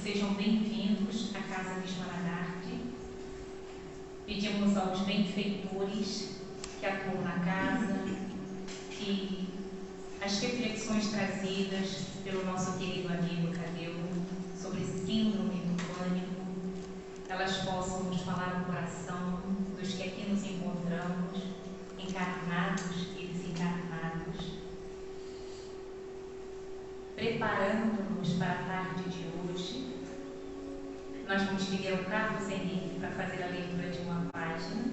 sejam bem-vindos à Casa Bispa Lagarde. Pedimos aos benfeitores que atuam na casa que as reflexões trazidas pelo nosso querido amigo Tadeu sobre síndrome do pânico, elas possam nos falar no coração dos que aqui nos encontramos, encarnados e desencarnados, preparando-nos para a tarde de hoje. Nós vamos pedir ao Carlos Henrique para fazer a leitura de uma página.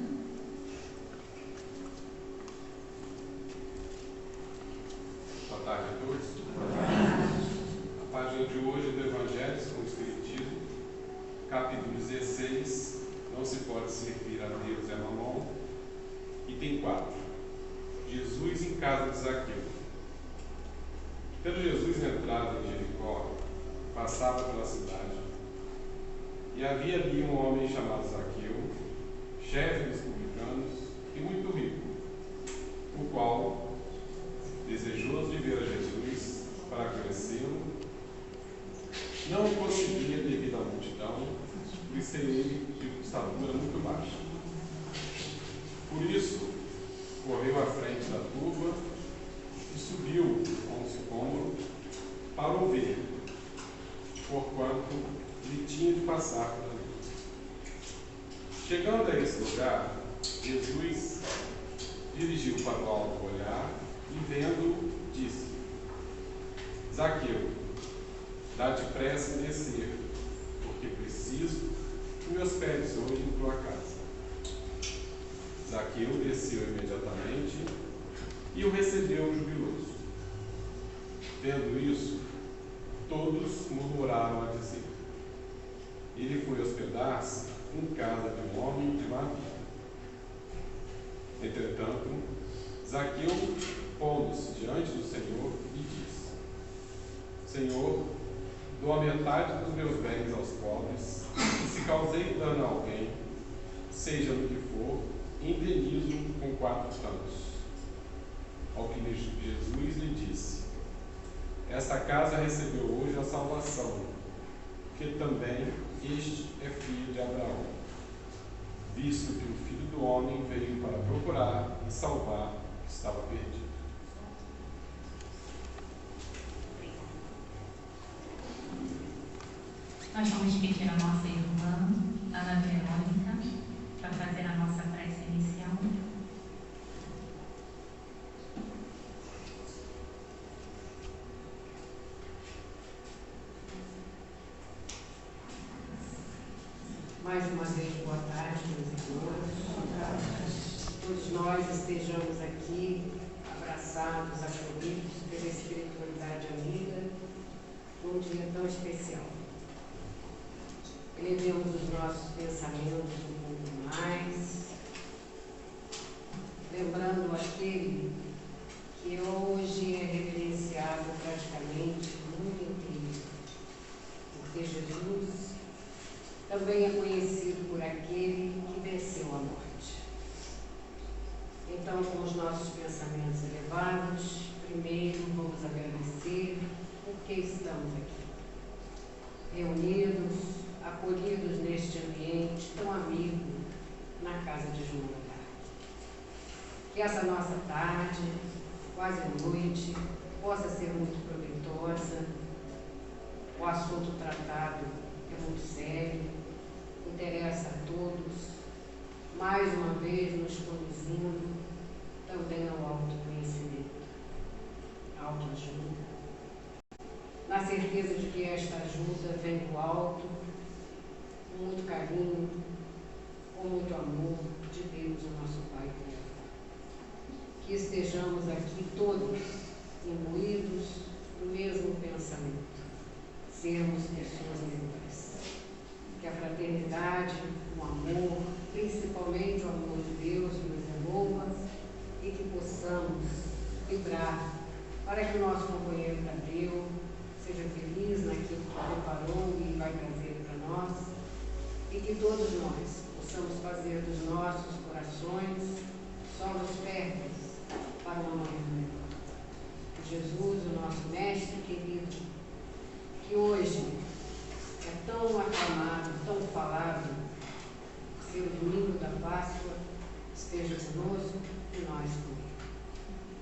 Boa tarde a todos. A página de hoje do Evangelho, como Espiritismo, capítulo 16, não se pode servir a Deus e a Mamon, item 4, Jesus em casa de Zaqueu. Tendo Jesus entrado em Jericó, passava pela cidade, e havia ali um homem chamado Zaqueu, chefe dos publicanos e muito rico, o qual, desejoso de ver a Jesus para conhecê-lo, não o conseguia devido à multidão, por ser ele de estatura muito baixa. Por isso, correu à frente da turba e subiu a um sicômoro para ouvir, porquanto lhe tinha de passar por ali. Chegando a esse lugar, Jesus dirigiu para o alto o olhar e, vendo, disse: Zaqueu, dá-te pressa em descer, porque preciso que me hospedes hoje em tua casa. Zaqueu desceu imediatamente e o recebeu jubiloso. Vendo isso, todos murmuraram a dizer: ele foi hospedar-se em casa de um homem de má vida. Entretanto, Zaqueu, pondo-se diante do Senhor, lhe disse: Senhor, dou a metade dos meus bens aos pobres, e se causei dano a alguém, seja no que for, indenizo com 4 tantos. Ao que Jesus lhe disse: esta casa recebeu hoje a salvação, porque também este é filho de Abraão, visto que o Filho do Homem veio para procurar e salvar o que estava perdido. Nós vamos pedir a nossa irmã, Ana Verônica, para fazer a nossa prece inicial. Mais uma vez, boa tarde, meus irmãos. Todos nós estejamos aqui abraçados, acolhidos pela espiritualidade amiga, num dia tão especial. Elevemos os nossos pensamentos um pouco mais, lembrando aquele que hoje é reverenciado praticamente no mundo inteiro, porque Jesus também é conhecido por aquele que venceu a morte. Então, com os nossos pensamentos elevados, primeiro vamos agradecer porque estamos aqui, reunidos, acolhidos neste ambiente tão amigo na casa de João Lagarde. Que essa nossa tarde, quase noite, possa ser muito proveitosa. O assunto tratado é muito sério, interessa a todos, mais uma vez nos conduzindo também ao autoconhecimento, à autoajuda, na certeza de que esta ajuda vem do alto, com muito carinho, com muito amor de Deus, o nosso Pai Criador. Que estejamos aqui todos imbuídos do mesmo pensamento, sermos pessoas melhores. Que a fraternidade, o amor, principalmente o amor de Deus, nos envolva e que possamos vibrar para que o nosso companheiro Tadeu seja feliz naquilo que preparou e vai trazer para nós, e que todos nós possamos fazer dos nossos corações solos férteis para uma manhã melhor. Jesus, o nosso mestre querido, que hoje é tão aclamado, tão falado, ser o domingo da Páscoa, esteja conosco e nós também.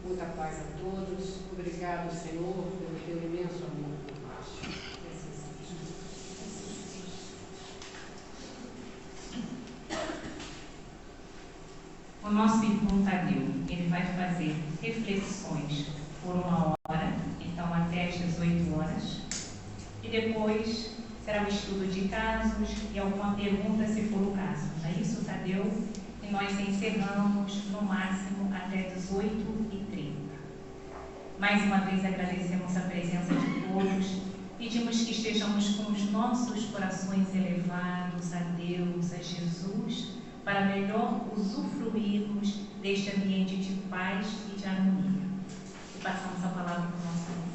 Muita paz a todos. Obrigado, Senhor, pelo teu imenso amor por nós. O nosso irmão Tadeu, ele vai fazer reflexões por 1 hora, então até às 18 horas. E depois será o estudo de casos e alguma pergunta, se for o caso. Não é isso, Tadeu? E nós encerramos no máximo até 18h30. Mais uma vez agradecemos a presença de todos. Pedimos que estejamos com os nossos corações elevados a Deus, a Jesus, para melhor usufruirmos deste ambiente de paz e de harmonia. E passamos a palavra para o nosso irmão.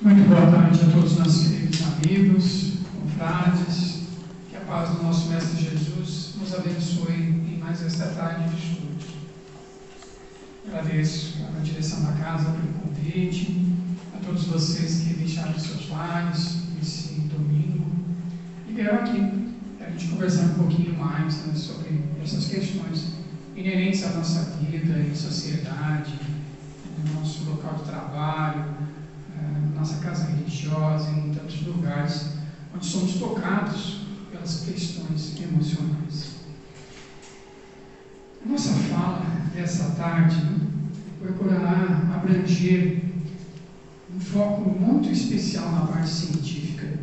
Muito boa tarde a todos os nossos queridos amigos, confrades. Que a paz do nosso Mestre Jesus nos abençoe em mais esta tarde de estudos. Agradeço a direção da casa pelo convite, a todos vocês que deixaram seus lares nesse domingo e vieram aqui para a gente conversar um pouquinho mais, né, sobre essas questões inerentes à nossa vida em sociedade, no nosso local de trabalho, nossa casa religiosa, em tantos lugares onde somos tocados pelas questões emocionais. A nossa fala dessa tarde procurará abranger um foco muito especial na parte científica,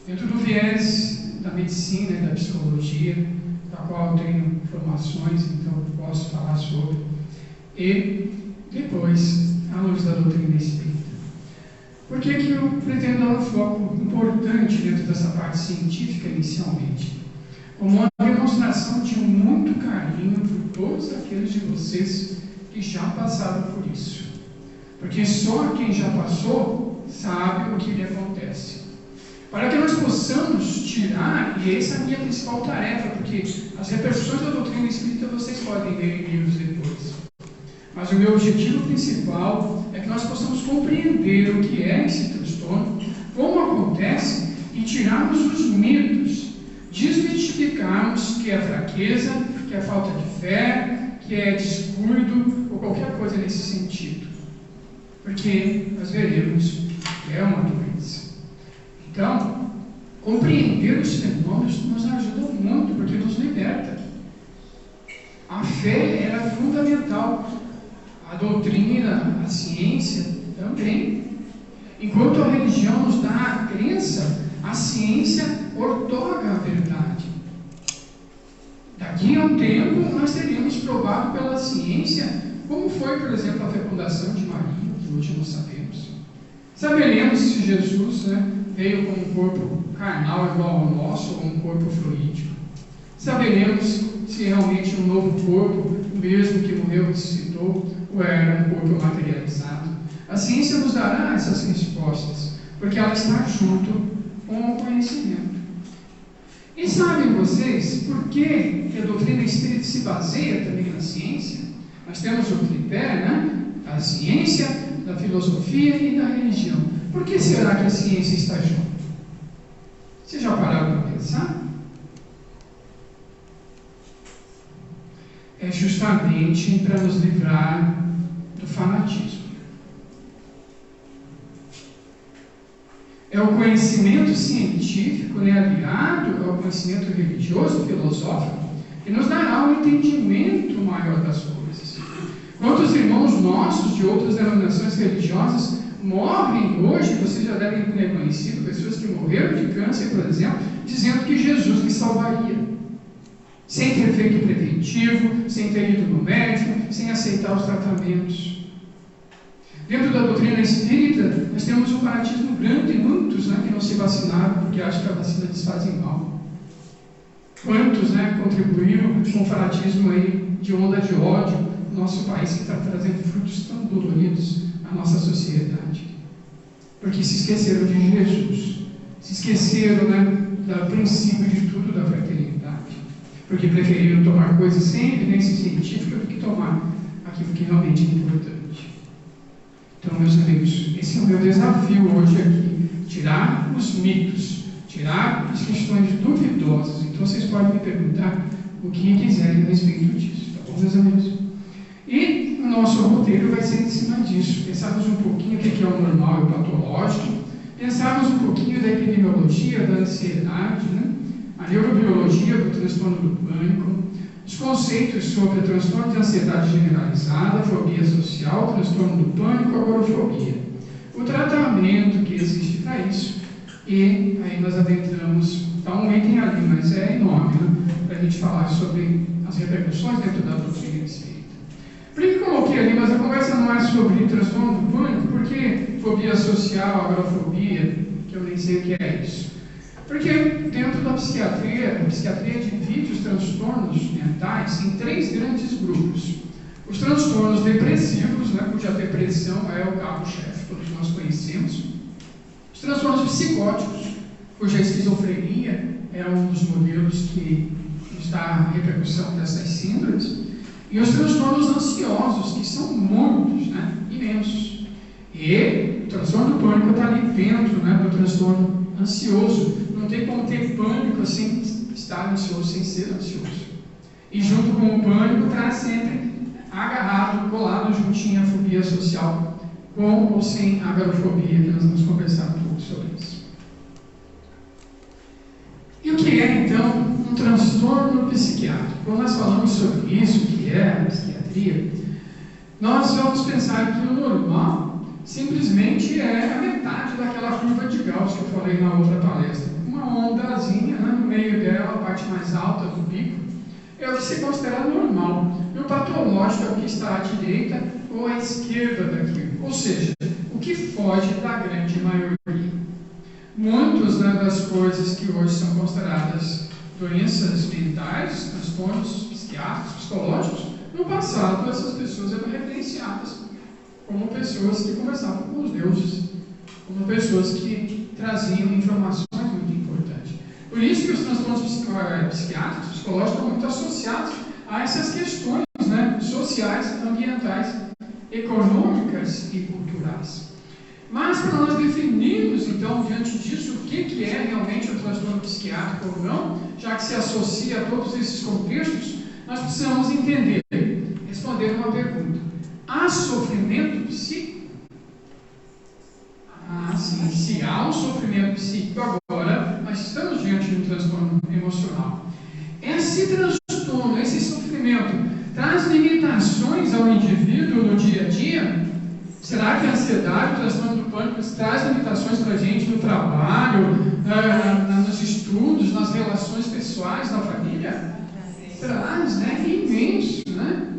dentro do viés da medicina e da psicologia, da qual eu tenho formações, então posso falar sobre, e depois à luz da doutrina espírita. Por que eu pretendo dar um foco importante dentro dessa parte científica inicialmente? Como uma demonstração de muito carinho por todos aqueles de vocês que já passaram por isso. Porque só quem já passou sabe o que lhe acontece. Para que nós possamos tirar, e essa é a minha principal tarefa, porque as repercussões da doutrina espírita vocês podem ver em livros depois. Mas o meu objetivo principal é que nós possamos compreender o que é esse transtorno, como acontece, e tirarmos os medos, desmistificarmos que é fraqueza, que é falta de fé, que é descuido ou qualquer coisa nesse sentido. Porque nós veremos que é uma doença. Então, compreender os fenômenos nos ajuda muito, porque nos liberta. A fé é fundamental. A doutrina, a ciência também. Enquanto a religião nos dá a crença, a ciência ortoga a verdade. Daqui a um tempo, nós teríamos provado pela ciência como foi, por exemplo, a fecundação de Maria, que hoje nós sabemos. Saberemos se Jesus veio com um corpo carnal igual ao nosso ou um corpo fluídico. Saberemos se realmente um novo corpo, mesmo que morreu e ressuscitou, ou era um corpo materializado. A ciência nos dará essas respostas, porque ela está junto com o conhecimento. E sabem vocês por que a doutrina espírita se baseia também na ciência? Nós temos o tripé, da ciência, da filosofia e da religião. Por que será que a ciência está junto? Vocês já pararam para pensar? É justamente para nos livrar do fanatismo. É o conhecimento científico, aliado ao conhecimento religioso, filosófico, que nos dará um entendimento maior das coisas. Quantos irmãos nossos de outras denominações religiosas morrem hoje, vocês já devem ter conhecido pessoas que morreram de câncer, por exemplo, dizendo que Jesus lhes salvaria. Sem ter feito preventivo, sem ter ido no médico, sem aceitar os tratamentos. Dentro da doutrina espírita, nós temos um fanatismo grande, muitos que não se vacinaram porque acham que a vacina lhes faz mal. Quantos contribuíram com o fanatismo de onda de ódio no nosso país, que está trazendo frutos tão doloridos à nossa sociedade? Porque se esqueceram de Jesus, se esqueceram do princípio de tudo da fraternidade. porque preferiram tomar coisas sem evidência científica do que tomar aquilo que realmente é importante. Então, meus amigos, esse é o meu desafio hoje aqui, tirar os mitos, tirar as questões duvidosas. Então, vocês podem me perguntar o que quiserem a respeito disso, tá bom, meus amigos? E o nosso roteiro vai ser em cima disso. Pensarmos um pouquinho o que é o normal e o patológico, pensarmos um pouquinho da epidemiologia, da ansiedade, né? A neurobiologia do transtorno do pânico, os conceitos sobre transtorno de ansiedade generalizada, fobia social, transtorno do pânico, agorafobia, o tratamento que existe para isso, e aí nós adentramos, está um item ali, mas é enorme, né? Para a gente falar sobre as repercussões dentro da doutrina espírita. Por que coloquei ali, mas a conversa não é sobre transtorno do pânico, porque fobia social, agorafobia, que eu nem sei o que é isso. Porque dentro da psiquiatria, a psiquiatria divide os transtornos mentais em 3 grandes grupos. Os transtornos depressivos, né, cuja depressão é o carro-chefe, todos nós conhecemos. Os transtornos psicóticos, cuja esquizofrenia é um dos modelos que está a repercussão dessas síndromes. E os transtornos ansiosos, que são muitos, né, imensos. E o transtorno do pânico está ali dentro, né, do transtorno ansioso. Não tem como ter pânico sem estar ansioso, sem ser ansioso. E junto com o pânico está sempre agarrado, colado juntinho a fobia social, com ou sem agorafobia, que nós vamos conversar um pouco sobre isso. E o que é, então, um transtorno psiquiátrico? Quando nós falamos sobre isso, o que é a psiquiatria, nós vamos pensar que o normal simplesmente é a metade daquela curva de Gauss que eu falei na outra palestra. Uma ondazinha, né, no meio dela, a parte mais alta do pico, é o que se considera normal. E o patológico é o que está à direita ou à esquerda daquilo. Ou seja, o que foge da grande maioria. Muitas, né, das coisas que hoje são consideradas doenças mentais, transtornos psiquiátricos, psicológicos, no passado essas pessoas eram referenciadas como pessoas que conversavam com os deuses, como pessoas que traziam informações muito importantes. Por isso que os transtornos psiquiátricos, psicológicos, estão muito associados a essas questões, né, sociais, ambientais, econômicas e culturais. Mas para nós definirmos, então, diante disso, o que é realmente um transtorno psiquiátrico ou não, já que se associa a todos esses contextos, nós precisamos entender, responder uma pergunta. Há sofrimento psíquico? Sim. Se há um sofrimento psíquico agora, nós estamos diante de um transtorno emocional. Esse transtorno, esse sofrimento, traz limitações ao indivíduo no dia a dia? Será que a ansiedade, o transtorno do pânico, traz limitações para a gente no trabalho, nos estudos, nas relações pessoais, na família? Traz, né? É imenso, né?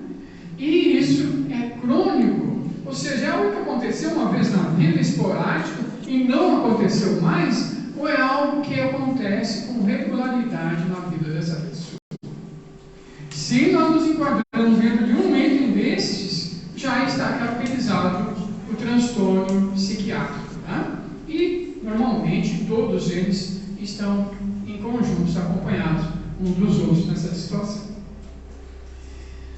E isso é crônico, ou seja, é algo que aconteceu uma vez na vida, esporádico, e não aconteceu mais, ou é algo que acontece com regularidade na vida dessa pessoa? Se nós nos enquadramos dentro de um item desses, já está caracterizado o transtorno psiquiátrico, tá? E normalmente todos eles estão em conjuntos, acompanhados uns dos outros nessa situação.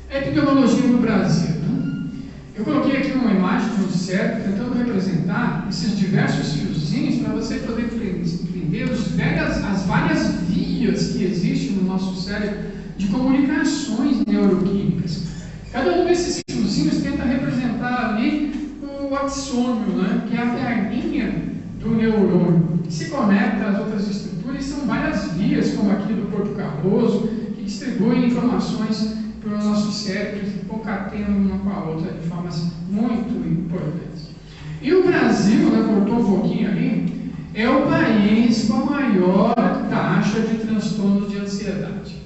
A epidemiologia no Brasil, né? Eu coloquei aqui uma imagem de um cérebro tentando representar esses diversos fiozinhos para você poder entender as várias vias que existem no nosso cérebro de comunicações neuroquímicas. Cada um desses fiozinhos tenta representar ali o axônio, né? Que é a perninha do neurônio, que se conecta às outras estruturas, e são várias vias, como aqui do corpo caloso, que distribuem informações para o nosso cérebro, que concatenam uma com a outra de formas muito importantes. E o Brasil, né, cortou um pouquinho ali, é o país com a maior taxa de transtorno de ansiedade.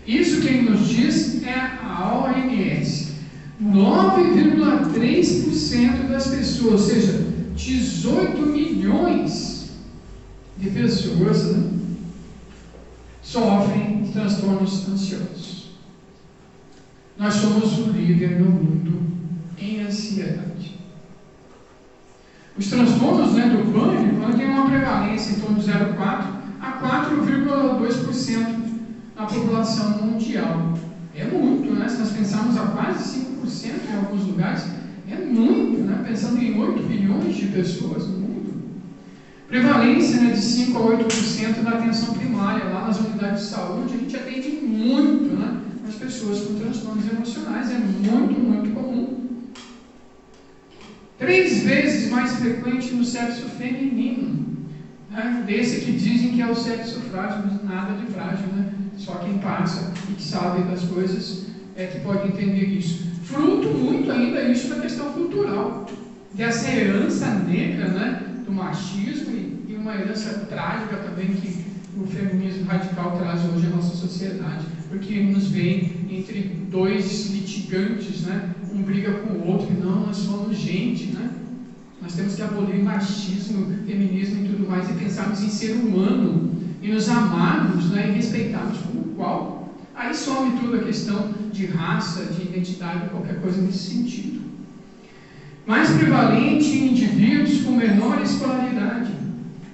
Isso quem nos diz é a OMS. 9,3% das pessoas, ou seja, 18 milhões de pessoas, né, sofrem transtornos ansiosos. Nós somos o líder no mundo em ansiedade. Os transtornos, né, do pânico têm uma prevalência em torno de 0,4% a 4,2% na população mundial. É muito, né? Se nós pensarmos a quase 5% em alguns lugares, é muito, né? Pensando em 8 bilhões de pessoas no mundo. Prevalência, né, de 5 a 8% da atenção primária. Lá nas unidades de saúde, a gente atende muito, né, as pessoas com transtornos emocionais. É muito, muito comum. 3 vezes mais frequente no sexo feminino. Né? Desse que dizem que é o sexo frágil, mas nada de frágil, né? Só quem passa e que sabe das coisas é que pode entender isso. Fruto muito ainda isso da questão cultural, dessa herança negra, né, do machismo e uma herança trágica também que o feminismo radical traz hoje à nossa sociedade, porque nos vem entre 2 litigantes, né, um briga com o outro, e não, nós somos gente, né? Nós temos que abolir machismo, feminismo e tudo mais e pensarmos em ser humano e nos amarmos, né, e respeitarmos como qual. Aí some tudo a questão de raça, de identidade, qualquer coisa nesse sentido. Mais prevalente em indivíduos com menor escolaridade,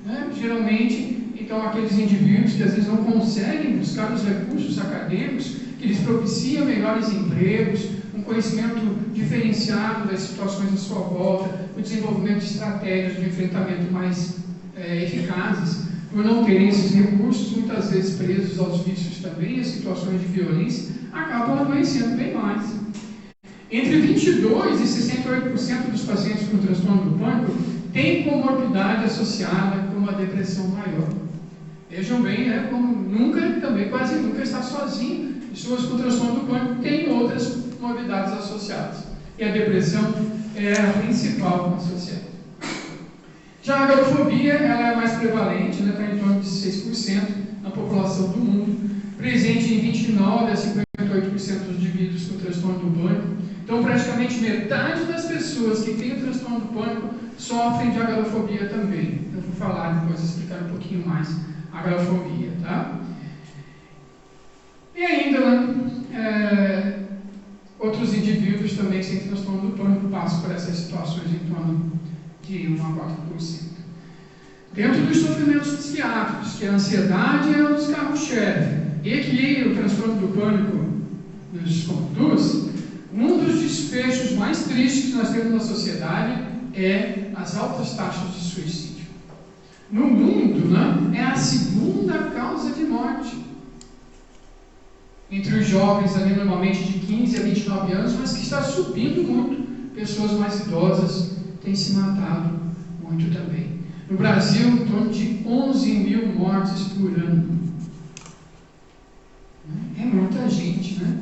né? Geralmente, então, aqueles indivíduos que às vezes não conseguem buscar os recursos acadêmicos que lhes propiciam melhores empregos, um conhecimento diferenciado das situações à sua volta, o desenvolvimento de estratégias de enfrentamento mais eficazes. Por não terem esses recursos, muitas vezes presos aos vícios também, às situações de violência, acabam adoecendo bem mais. Entre 22% e 68% dos pacientes com transtorno do pânico têm comorbidade associada com uma depressão maior. Vejam bem, né, como nunca, também quase nunca está sozinho. Pessoas com transtorno do pânico têm outras comorbidades associadas. E a depressão é a principal associada. Já a agorafobia, ela é mais prevalente, né, está em torno de 6% na população do mundo, presente em 29% a 58% dos indivíduos com transtorno do pânico. Então, praticamente metade das pessoas que têm o transtorno do pânico sofrem de agorafobia também. Eu vou falar depois, explicar um pouquinho mais a agorafobia, tá? E ainda, outros indivíduos também sem transtorno do pânico passam por essas situações em torno de 1 a 4%. Dentro dos sofrimentos psiquiátricos, que a ansiedade é um dos carros-chefe, e que o transtorno do pânico nos conduz, um dos desfechos mais tristes que nós temos na sociedade é as altas taxas de suicídio. No mundo, né, é a segunda causa de morte. Entre os jovens, ali, normalmente de 15 a 29 anos, mas que está subindo muito. Pessoas mais idosas têm se matado muito também. No Brasil, em torno de 11 mil mortes por ano. É muita gente, né?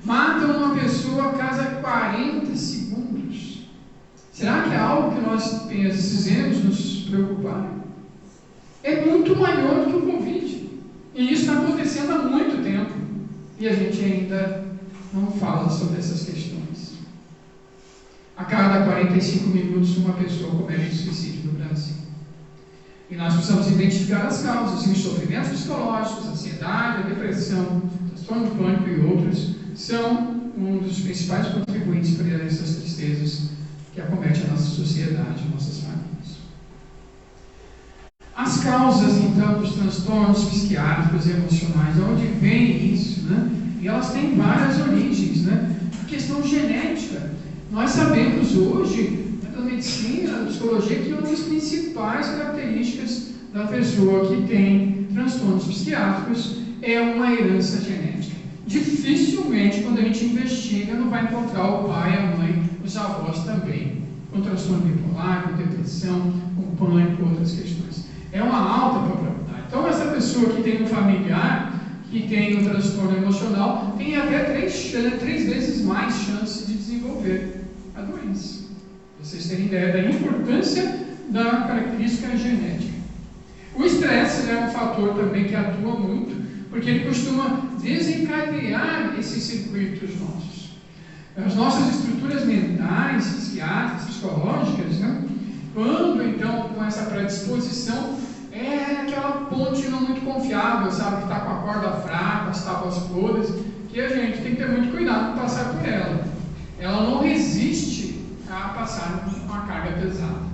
Matam uma pessoa a cada 40 segundos. Será que é algo que nós precisamos nos preocupar? É muito maior do que o Covid. E isso está acontecendo há muito tempo. E a gente ainda não fala sobre essas questões. A cada 45 minutos, uma pessoa comete suicídio no Brasil. E nós precisamos identificar as causas, e os sofrimentos psicológicos, a ansiedade, a depressão, o transtorno do pânico e outros, são um dos principais contribuintes para essas tristezas que acometem a nossa sociedade, nossas famílias. As causas, então, dos transtornos psiquiátricos e emocionais, de onde vem isso, né? E elas têm várias origens, né? A questão genética. Nós sabemos hoje, da medicina, da psicologia, que uma das principais características da pessoa que tem transtornos psiquiátricos é uma herança genética. Dificilmente, quando a gente investiga, não vai encontrar o pai, a mãe, os avós também, com transtorno bipolar, com depressão, com pânico, outras questões. É uma alta probabilidade. Então, essa pessoa que tem um familiar que tem um transtorno emocional tem até 3 vezes mais chance de desenvolver a doença. Vocês terem ideia da importância da característica genética. O estresse é um fator também que atua muito, porque ele costuma desencadear esses circuitos nossos. As nossas estruturas mentais, psiquiátricas, psicológicas, né? Quando então com essa predisposição, é aquela ponte não muito confiável, sabe, que está com a corda fraca, as tábuas podres, que a gente tem que ter muito cuidado para passar por ela. Ela não resiste a passar com uma carga pesada.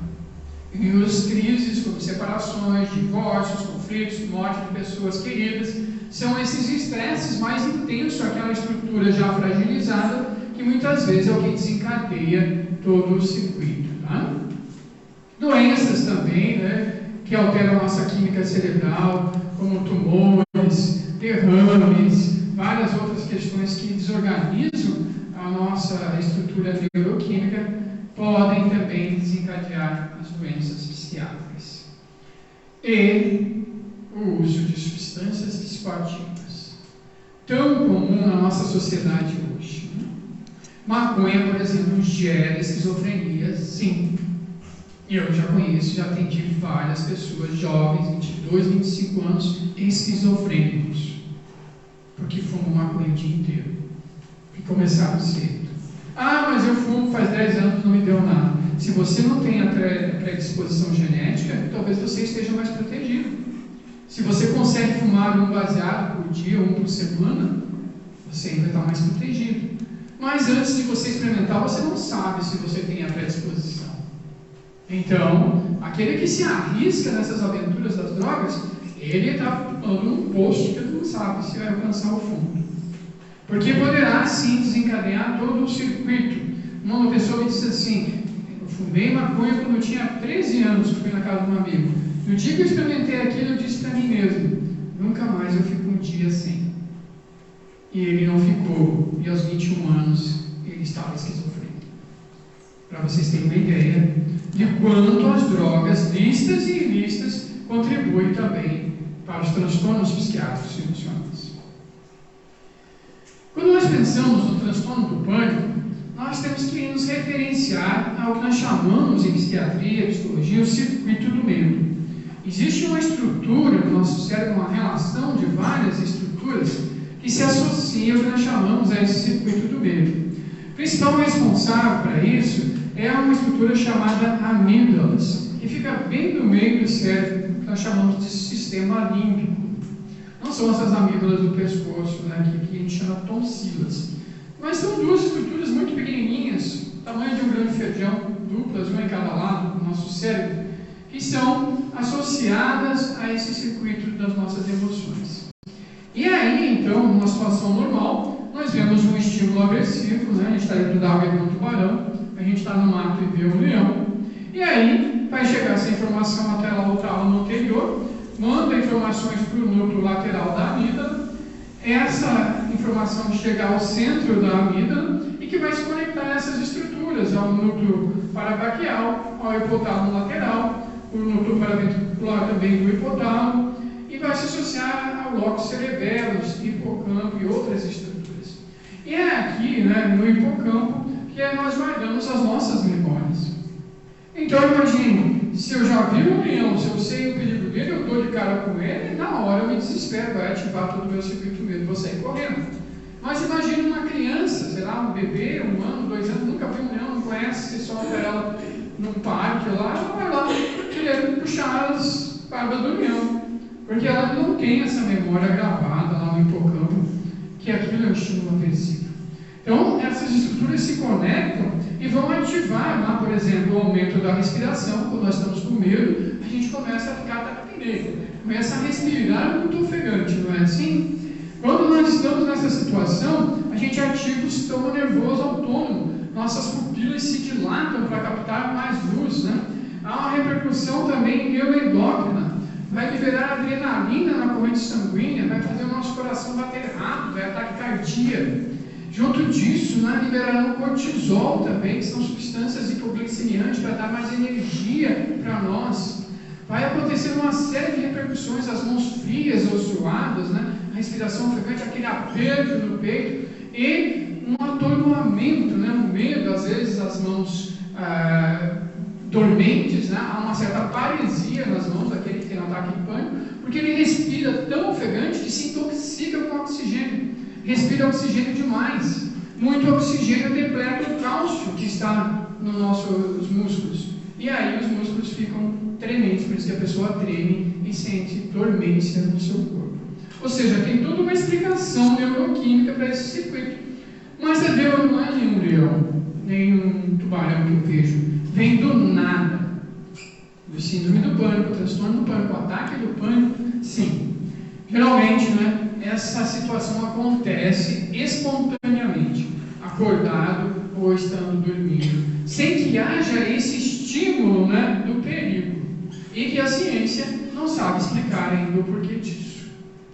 E as crises, como separações, divórcios, conflitos, morte de pessoas queridas, São esses estresses mais intensos, aquela estrutura já fragilizada, que muitas vezes é o que desencadeia todo o circuito. Tá? Doenças também, né, que alteram a nossa química cerebral, como tumores, derrames, várias outras questões que desorganizam a nossa estrutura neuroquímica, podem também desencadear as doenças psiquiátricas. E o uso de substâncias psicoativas, tão comum na nossa sociedade hoje. Maconha, por exemplo, gera esquizofrenia, sim. Eu já conheço, já atendi várias pessoas jovens, 22, 25 anos, esquizofrênicos, porque fumam maconha o dia inteiro, e começaram cedo. Ah, mas eu fumo faz 10 anos, não me deu nada. Se você não tem a predisposição genética, talvez você esteja mais protegido. Se você consegue fumar um baseado por dia, um por semana, você ainda está mais protegido. Mas antes de você experimentar, você não sabe se você tem a predisposição. Então, aquele que se arrisca nessas aventuras das drogas, ele está pulando um poço que ele não sabe se vai alcançar o fundo. Porque poderá sim desencadear todo o circuito. Uma pessoa me disse assim: eu fumei maconha quando eu tinha 13 anos, que fui na casa de um amigo. No dia que eu experimentei aquilo, eu disse para mim mesmo: nunca mais eu fico um dia sem. E ele não ficou, e aos 21 anos ele estava esquizofrênico. Para vocês terem uma ideia de quanto as drogas listas e ilícitas contribuem também para os transtornos psiquiátricos e emocionais. Quando nós pensamos no transtorno do pânico, nós temos que nos referenciar ao que nós chamamos em psiquiatria, psicologia, o circuito do medo. Existe uma estrutura no nosso cérebro, uma relação de várias estruturas que se associa ao que nós chamamos a esse circuito do medo. O principal responsável para isso é uma estrutura chamada amígdalas, que fica bem no meio do cérebro, que nós chamamos de sistema límbico. Não são essas amígdalas do pescoço, né, que a gente chama tonsilas, mas são duas estruturas muito pequenininhas, tamanho de um grão de feijão, duplas, uma em cada lado do nosso cérebro, que são associadas a esse circuito das nossas emoções. E aí, então, numa situação normal, nós vemos um estímulo agressivo, né? A gente está dentro da água e vê um tubarão, a gente está no mato e vê um leão, e aí vai chegar essa informação até lá o tálamo anterior, manda informações para o núcleo lateral da amígdala, essa informação chega ao centro da amígdala e que vai se conectar a essas estruturas, ao núcleo parabraquial, ao hipotálamo lateral, o núcleo paraventricular também do hipotálamo, e vai se associar ao lóculo cerebellus, hipocampo e outras estruturas. E é aqui, né, no hipocampo, que nós guardamos as nossas memórias. Então imagine, se eu já vi um leão, se eu sei o perigo dele, eu dou de cara com ele, na hora eu me desespero, vai ativar todo o meu circuito do medo, vou sair correndo. Mas imagine uma criança, sei lá, um bebê, 1 ano, 2 anos, nunca viu um leão, não conhece, você solta ela num parque lá, ela vai lá querendo puxar as barbas do leão, porque ela não tem essa memória gravada lá no hipocampo, que aquilo é um estímulo aversivo. Então, essas estruturas se conectam e vão ativar lá, por exemplo, o aumento da respiração. Quando nós estamos com medo, a gente começa a ficar taquipeneiro, começa a respirar muito ofegante, não é assim? Quando nós estamos nessa situação, a gente ativa o sistema nervoso autônomo, nossas pupilas se dilatam para captar mais luz, né? Há uma repercussão também neuroendócrina, vai liberar adrenalina na corrente sanguínea, vai fazer o nosso coração bater rápido, vai ataque cardíaco. Junto disso, né, liberarão cortisol também, que são substâncias hipoglicemiantes para dar mais energia para nós. Vai acontecer uma série de repercussões, as mãos frias ou suadas, né, a respiração ofegante, aquele aperto no peito e um atordoamento, né, um medo, às vezes as mãos dormentes, né, há uma certa paresia nas mãos daquele que tem um ataque de pânico, porque ele respira tão ofegante que se intoxica com oxigênio. Respira oxigênio demais. Muito oxigênio depleta o cálcio que está nos nossos músculos. E aí os músculos ficam trementes, por isso que a pessoa treme e sente dormência no seu corpo. Ou seja, tem toda uma explicação neuroquímica para esse circuito. Mas a Deus não é nenhum leão, nenhum tubarão que eu vejo. Vem do nada. Do síndrome do pânico, o transtorno do pânico, o ataque do pânico, sim. Geralmente, né, essa situação acontece espontaneamente, acordado ou estando dormindo, sem que haja esse estímulo, né, do perigo, e que a ciência não sabe explicar ainda o porquê disso.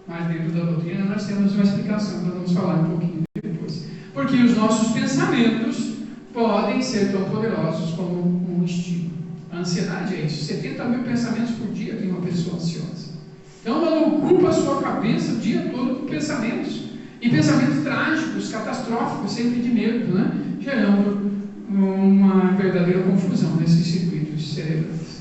Mas dentro da doutrina nós temos uma explicação, nós vamos falar um pouquinho depois. Porque os nossos pensamentos podem ser tão poderosos como um estímulo. A ansiedade é isso, 70 mil pensamentos por dia tem uma pessoa ansiosa. Então ela ocupa a sua cabeça o dia todo com pensamentos, e pensamentos trágicos, catastróficos, sempre de medo, né? Gerando uma verdadeira confusão nesses circuitos cerebrais.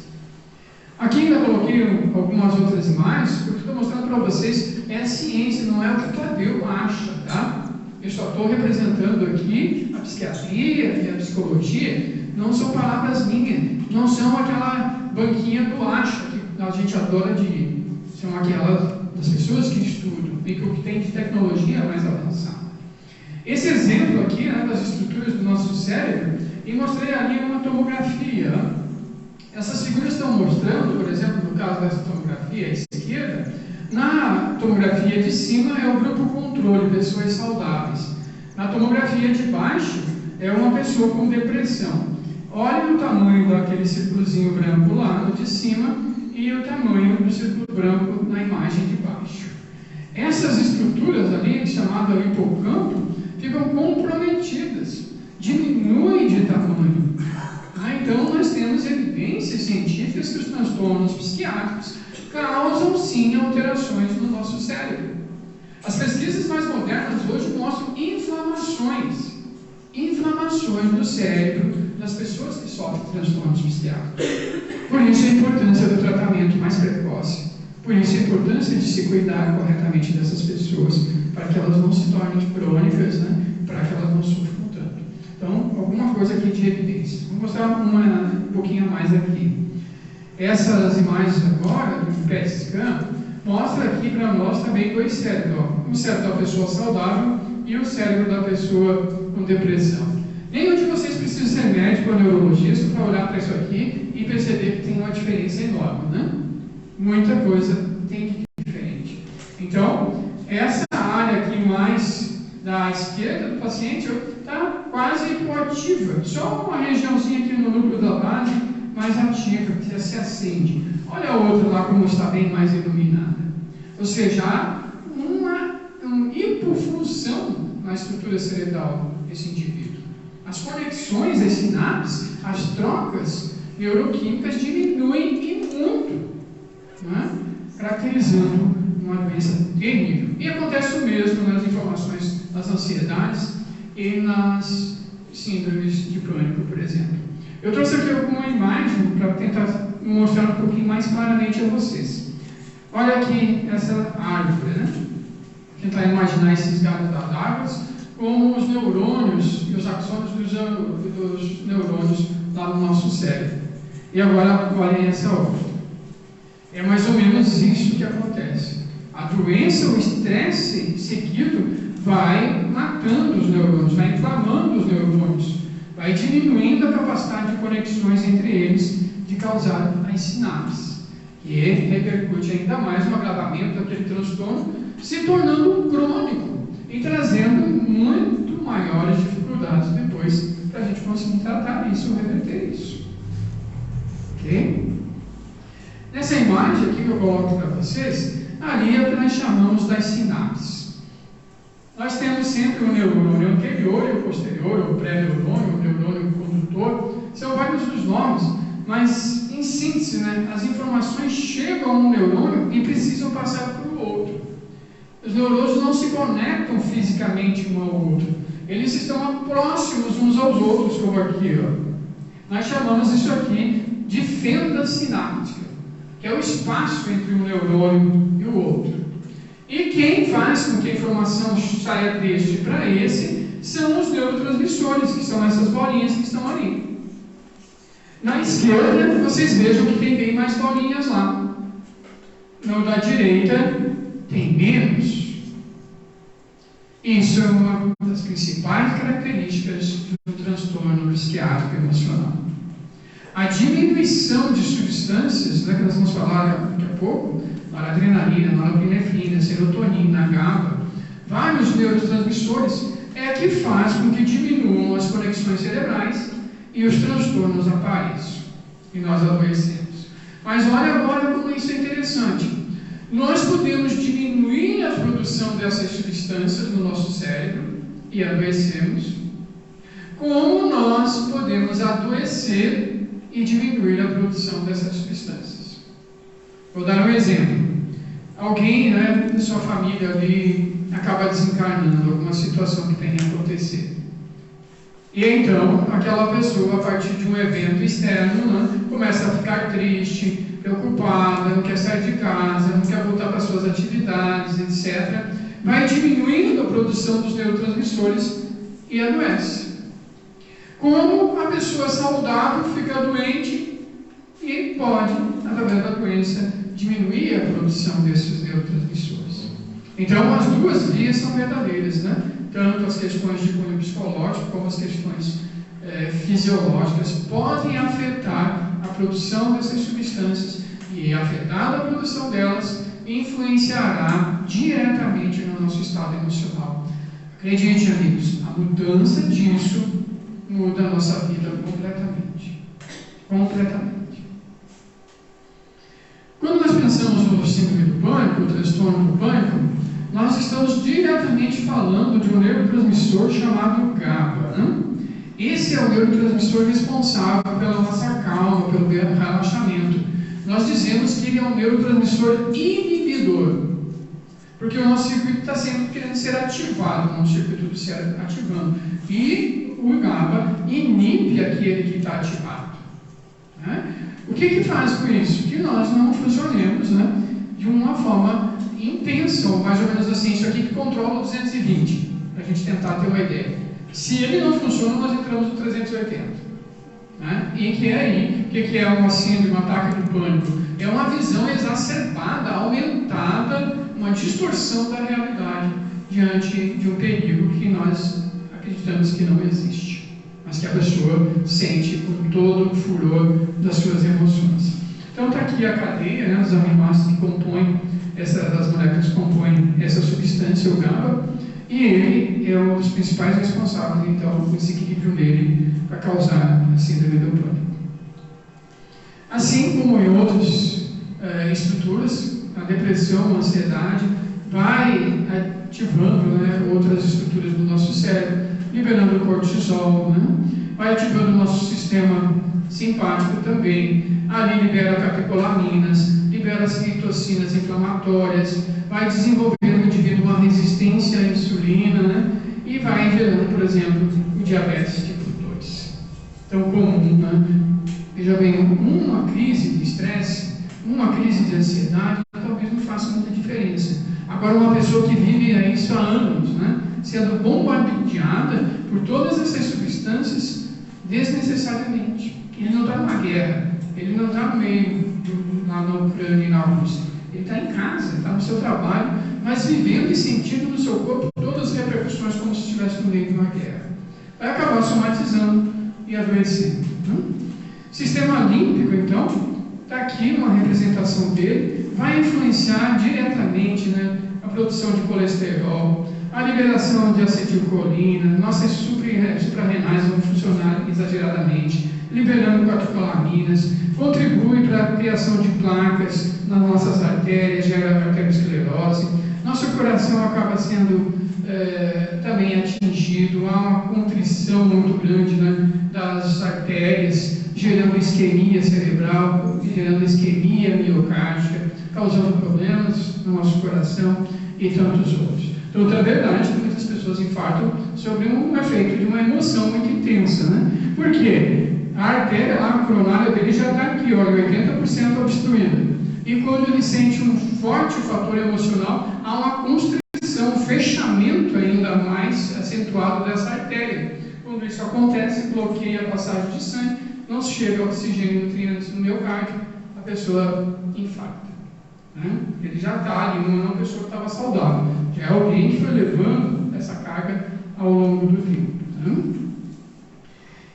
Aqui ainda coloquei algumas outras imagens, porque eu estou mostrando para vocês, é a ciência, não é o que Tadeu acha, tá? Eu só estou representando aqui a psiquiatria e a psicologia, não são palavras minhas, não são aquela banquinha do acha, que a gente adora de ir, são aquelas das pessoas que estudam e que o que tem de tecnologia mais avançada. Esse exemplo aqui, né, das estruturas do nosso cérebro, e mostrei ali uma tomografia. Essas figuras estão mostrando, por exemplo, no caso dessa tomografia à esquerda, na tomografia de cima é o grupo controle, pessoas saudáveis. Na tomografia de baixo é uma pessoa com depressão. Olhem o tamanho daquele círculozinho branco lá no de cima e o tamanho do círculo branco na imagem de baixo. Essas estruturas ali, chamadas hipocampo, ficam comprometidas, diminuem de tamanho. Então nós temos evidências científicas que os transtornos psiquiátricos causam sim alterações no nosso cérebro. As pesquisas mais modernas hoje mostram inflamações do cérebro das pessoas que sofrem transtornos psiquiátricos. Por isso a importância do tratamento mais precoce, por isso a importância de se cuidar corretamente dessas pessoas, para que elas não se tornem crônicas, né? Para que elas não sofram tanto. Então, alguma coisa aqui de evidência. Vou mostrar um pouquinho mais aqui. Essas imagens agora, do PET scan, mostra aqui para nós também dois cérebros. O cérebro da pessoa saudável e o cérebro da pessoa com depressão. Nenhum de vocês precisa ser médico ou neurologista para olhar para isso aqui e perceber que tem uma diferença enorme, né? Muita coisa tem de diferente. Então, essa área aqui mais da esquerda do paciente está quase hipoativa. Só uma regiãozinha aqui no núcleo da base mais ativa, que se acende. Olha a outra lá como está bem mais iluminada. Ou seja, há uma hipofunção na estrutura cerebral desse indivíduo. As conexões, as sinapses, as trocas neuroquímicas diminuem e muito, né? Caracterizando uma doença terrível. E acontece o mesmo nas informações das ansiedades e nas síndromes de pânico, por exemplo. Eu trouxe aqui alguma imagem para tentar mostrar um pouquinho mais claramente a vocês. Olha aqui essa árvore, né? Tentar imaginar esses galhos das árvores como os neurônios e os axônios dos neurônios lá no nosso cérebro. E agora olhem essa outra. É mais ou menos isso que acontece. A doença, o estresse seguido, vai matando os neurônios, vai inflamando os neurônios, vai diminuindo a capacidade de conexões entre eles, de causar as sinapses, que repercute ainda mais no agravamento daquele transtorno, se tornando um crônico e trazendo muito maiores dificuldades depois para a gente conseguir tratar isso ou reverter isso. Ok? Nessa imagem aqui que eu coloco para vocês, ali é o que nós chamamos das sinapses. Nós temos sempre o neurônio anterior e o posterior, o pré-neurônio, o neurônio condutor, são vários os nomes, mas em síntese, né, as informações chegam a um neurônio e precisam passar para o outro. Os neurônios não se conectam fisicamente um ao outro, eles estão próximos uns aos outros, como aqui, ó. Nós chamamos isso aqui de fenda sináptica, que é o espaço entre um neurônio e o outro. E quem faz com que a informação saia deste para esse são os neurotransmissores, que são essas bolinhas que estão ali. Na esquerda, vocês vejam que tem bem mais bolinhas lá. No da direita, tem menos. Isso é uma das principais características do transtorno psiquiátrico emocional. A diminuição de substâncias, né, que nós vamos falar daqui a pouco, noradrenalina, norepinefrina, serotonina, GABA, vários neurotransmissores, é que faz com que diminuam as conexões cerebrais e os transtornos apareçam. E nós adoecemos. Mas olha agora como isso é interessante. Nós podemos diminuir a produção dessas substâncias no nosso cérebro e adoecemos, como nós podemos adoecer e diminuir a produção dessas substâncias. Vou dar um exemplo. Alguém, da sua família ali acaba desencarnando, alguma situação que tenha acontecido. E então, aquela pessoa, a partir de um evento externo, começa a ficar triste, preocupada, não quer sair de casa, não quer voltar para suas atividades, etc. Vai diminuindo a produção dos neurotransmissores e adoece. Como a pessoa saudável fica doente e pode, através da doença, diminuir a produção desses neurotransmissores. Então, as duas vias são verdadeiras, Tanto as questões de cunho psicológico como as questões fisiológicas podem afetar a produção dessas substâncias e, afetada a produção delas, influenciará diretamente no nosso estado emocional. Acredite, amigos, a mudança disso muda a nossa vida completamente. Completamente. Quando nós pensamos no síndrome do pânico, o transtorno do pânico, nós estamos diretamente falando de um neurotransmissor chamado GABA. Esse é o neurotransmissor responsável pela nossa calma, pelo relaxamento. Nós dizemos que ele é um neurotransmissor inibidor, porque o nosso circuito está sempre querendo ser ativado, o nosso circuito do cérebro ativando. E o GABA inibe aquele que está ativado. O que faz com isso? Que nós não funcionemos de uma forma intensa, ou mais ou menos assim, isso aqui que controla o 220, para a gente tentar ter uma ideia. Se ele não funciona, nós entramos no 380. E que é aí, o que é uma síndrome, um ataque do pânico? É uma visão exacerbada, aumentada, uma distorção da realidade diante de um perigo que nós acreditamos que não existe, mas que a pessoa sente com todo o furor das suas emoções. Então está aqui a cadeia, os aminoácidos que compõem, das moléculas que compõem essa substância, o GABA, e ele é um dos principais responsáveis, então, por esse equilíbrio nele para causar a síndrome do pânico. Assim como em outras estruturas, a depressão, a ansiedade, vai ativando outras estruturas do nosso cérebro, liberando o cortisol, vai ativando o nosso sistema simpático também, ali libera catecolaminas, libera citocinas inflamatórias, vai desenvolvendo no indivíduo uma resistência à insulina, e vai gerando, por exemplo, o diabetes tipo 2. Tão comum, Veja bem, uma crise de estresse, uma crise de ansiedade, talvez não faça muita diferença. Agora, uma pessoa que vive isso há anos, sendo bombardeada por todas essas substâncias desnecessariamente. Ele não está numa guerra, ele não está no meio, lá na Ucrânia e na Rússia. Ele está em casa, está no seu trabalho, mas vivendo e sentindo no seu corpo todas as repercussões como se estivesse no meio de uma guerra. Vai acabar somatizando e adoecendo. O sistema límpico, então, está aqui uma representação dele, vai influenciar diretamente a produção de colesterol, a liberação de acetilcolina, nossas suprarrenais vão funcionar exageradamente, liberando catecolaminas, contribui para a criação de placas nas nossas artérias, gera arteriosclerose, nosso coração acaba sendo também atingido, há uma contrição muito grande das artérias, gerando isquemia cerebral, gerando isquemia miocárdica, causando problemas no nosso coração e tantos outros. Então, outra verdade que muitas pessoas infartam sobre um efeito de uma emoção muito intensa, Por quê? A artéria lá, a coronária dele já está aqui, olha, 80% obstruída. E quando ele sente um forte fator emocional, há uma constrição, um fechamento ainda mais acentuado dessa artéria. Quando isso acontece, bloqueia a passagem de sangue, não se chega oxigênio e nutrientes no miocárdio, a pessoa infarta. Ele já está ali, não é uma pessoa que estava saudável, já é alguém que foi levando essa carga ao longo do tempo.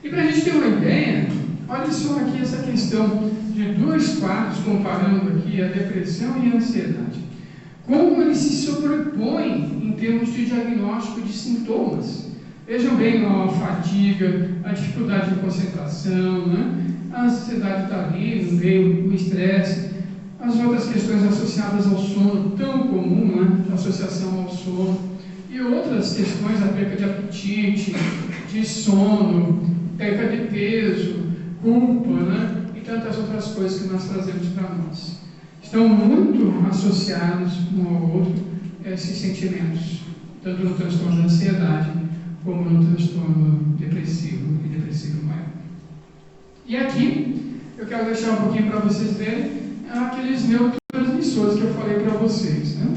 E para a gente ter uma ideia, olha só aqui essa questão de dois quadros comparando aqui a depressão e a ansiedade. Como eles se sobrepõem em termos de diagnóstico de sintomas. Vejam bem a fadiga, a dificuldade de concentração, né? A ansiedade está ali no meio, o estresse, as outras questões associadas ao sono, tão comum, né? A associação ao sono, e outras questões, a perca de apetite, de sono, perca de peso, culpa, né? E tantas outras coisas que nós trazemos para nós. Estão muito associados um ao outro esses sentimentos, tanto no transtorno da ansiedade, como no transtorno depressivo e depressivo maior. E aqui, eu quero deixar um pouquinho para vocês verem aqueles neurotransmissores que eu falei para vocês. Né?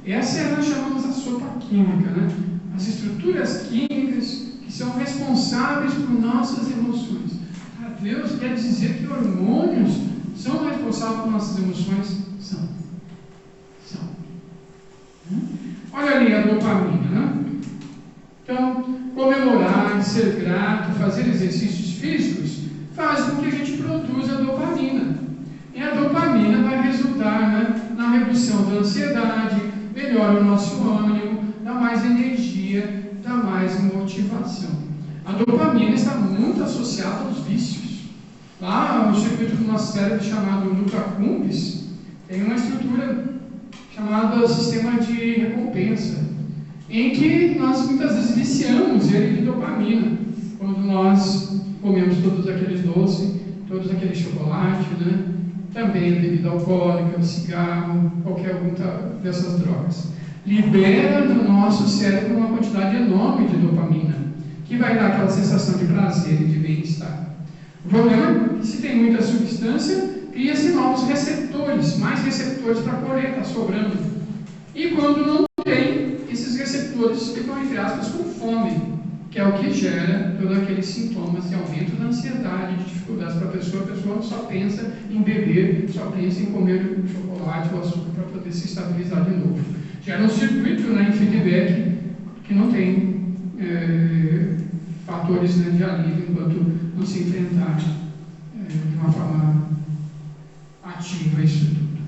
Essa nós chamamos a sopa química, né? As estruturas químicas que são responsáveis por nossas emoções. Para Deus quer dizer que hormônios são responsáveis por nossas emoções? São. Olha ali a dopamina, né? Então, comemorar, ser grato, fazer exercícios físicos faz com que a gente produza a dopamina. E a dopamina vai resultar, né, na redução da ansiedade, melhora o nosso ânimo, dá mais energia, dá mais motivação. A dopamina está muito associada aos vícios. Lá, no circuito do nosso cérebro chamado nucleo accumbens, tem uma estrutura chamada sistema de recompensa, em que nós muitas vezes viciamos ele de dopamina, quando nós comemos todos aqueles doces, todos aqueles chocolate, né? Também a bebida alcoólica, o cigarro, qualquer uma dessas drogas. Libera no nosso cérebro uma quantidade enorme de dopamina, que vai dar aquela sensação de prazer e de bem-estar. O problema é que se tem muita substância, cria-se novos receptores, mais receptores para colher, está sobrando. E quando não tem, esses receptores ficam, entre aspas, com fome, que é o que gera todos aqueles sintomas de aumento da ansiedade, de dificuldades para a pessoa só pensa em beber, só pensa em comer o chocolate ou açúcar para poder se estabilizar de novo. Gera um circuito, né, em feedback que não tem fatores, né, de alívio enquanto não se enfrentar de uma forma ativa isso tudo.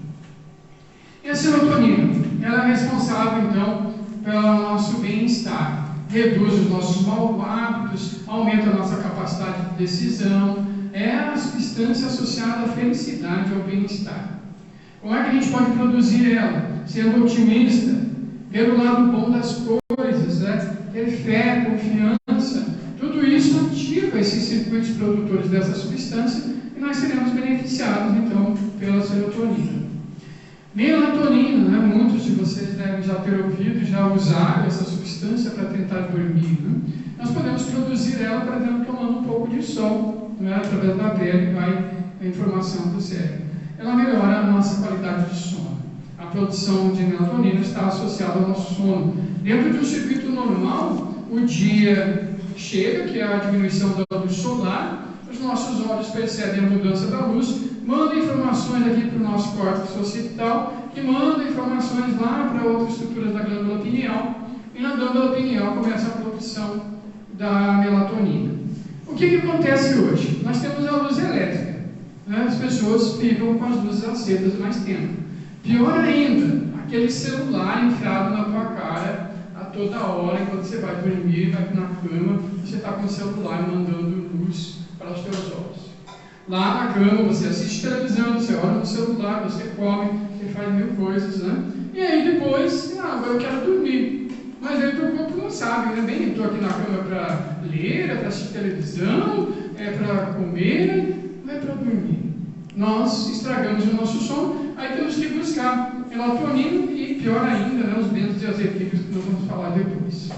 E a serotonina, ela é responsável então pelo nosso bem-estar, reduz os nossos maus hábitos, aumenta a nossa capacidade de decisão, é a substância associada à felicidade, ao bem-estar. Como é que a gente pode produzir ela? Sendo otimista, ver o lado bom das coisas, né? Ter fé, confiança, tudo isso ativa esses circuitos produtores dessa substância e nós seremos beneficiados então pela serotonina. Melatonina, né? Muitos de vocês devem já ter ouvido, já usaram essa substância para tentar dormir. Né? Nós podemos produzir ela, por exemplo, tomando um pouco de sol, né? Através da pele, vai a informação do cérebro. Ela melhora a nossa qualidade de sono. A produção de melatonina está associada ao nosso sono. Dentro de um circuito normal, o dia chega, que é a diminuição da luz solar, os nossos olhos percebem a mudança da luz, manda informações aqui para o nosso córtex occipital, que manda informações lá para outras estruturas da glândula pineal, e na glândula pineal começa a produção da melatonina. O que acontece hoje? Nós temos a luz elétrica, né? As pessoas ficam com as luzes acesas mais tempo. Pior ainda, aquele celular enfiado na tua cara a toda hora, enquanto você vai dormir, vai na cama, você está com o celular mandando luz para os teus olhos. Lá na cama você assiste televisão, você olha no celular, você come, você faz mil coisas, né? E aí depois, agora eu quero dormir. Mas aí o teu corpo não sabe, né? Bem, eu estou aqui na cama para ler, é para assistir televisão, é para comer, não é para dormir. Nós estragamos o nosso sono, aí temos que buscar melatonina e, pior ainda, né, os benzodiazepínicos que nós vamos falar depois.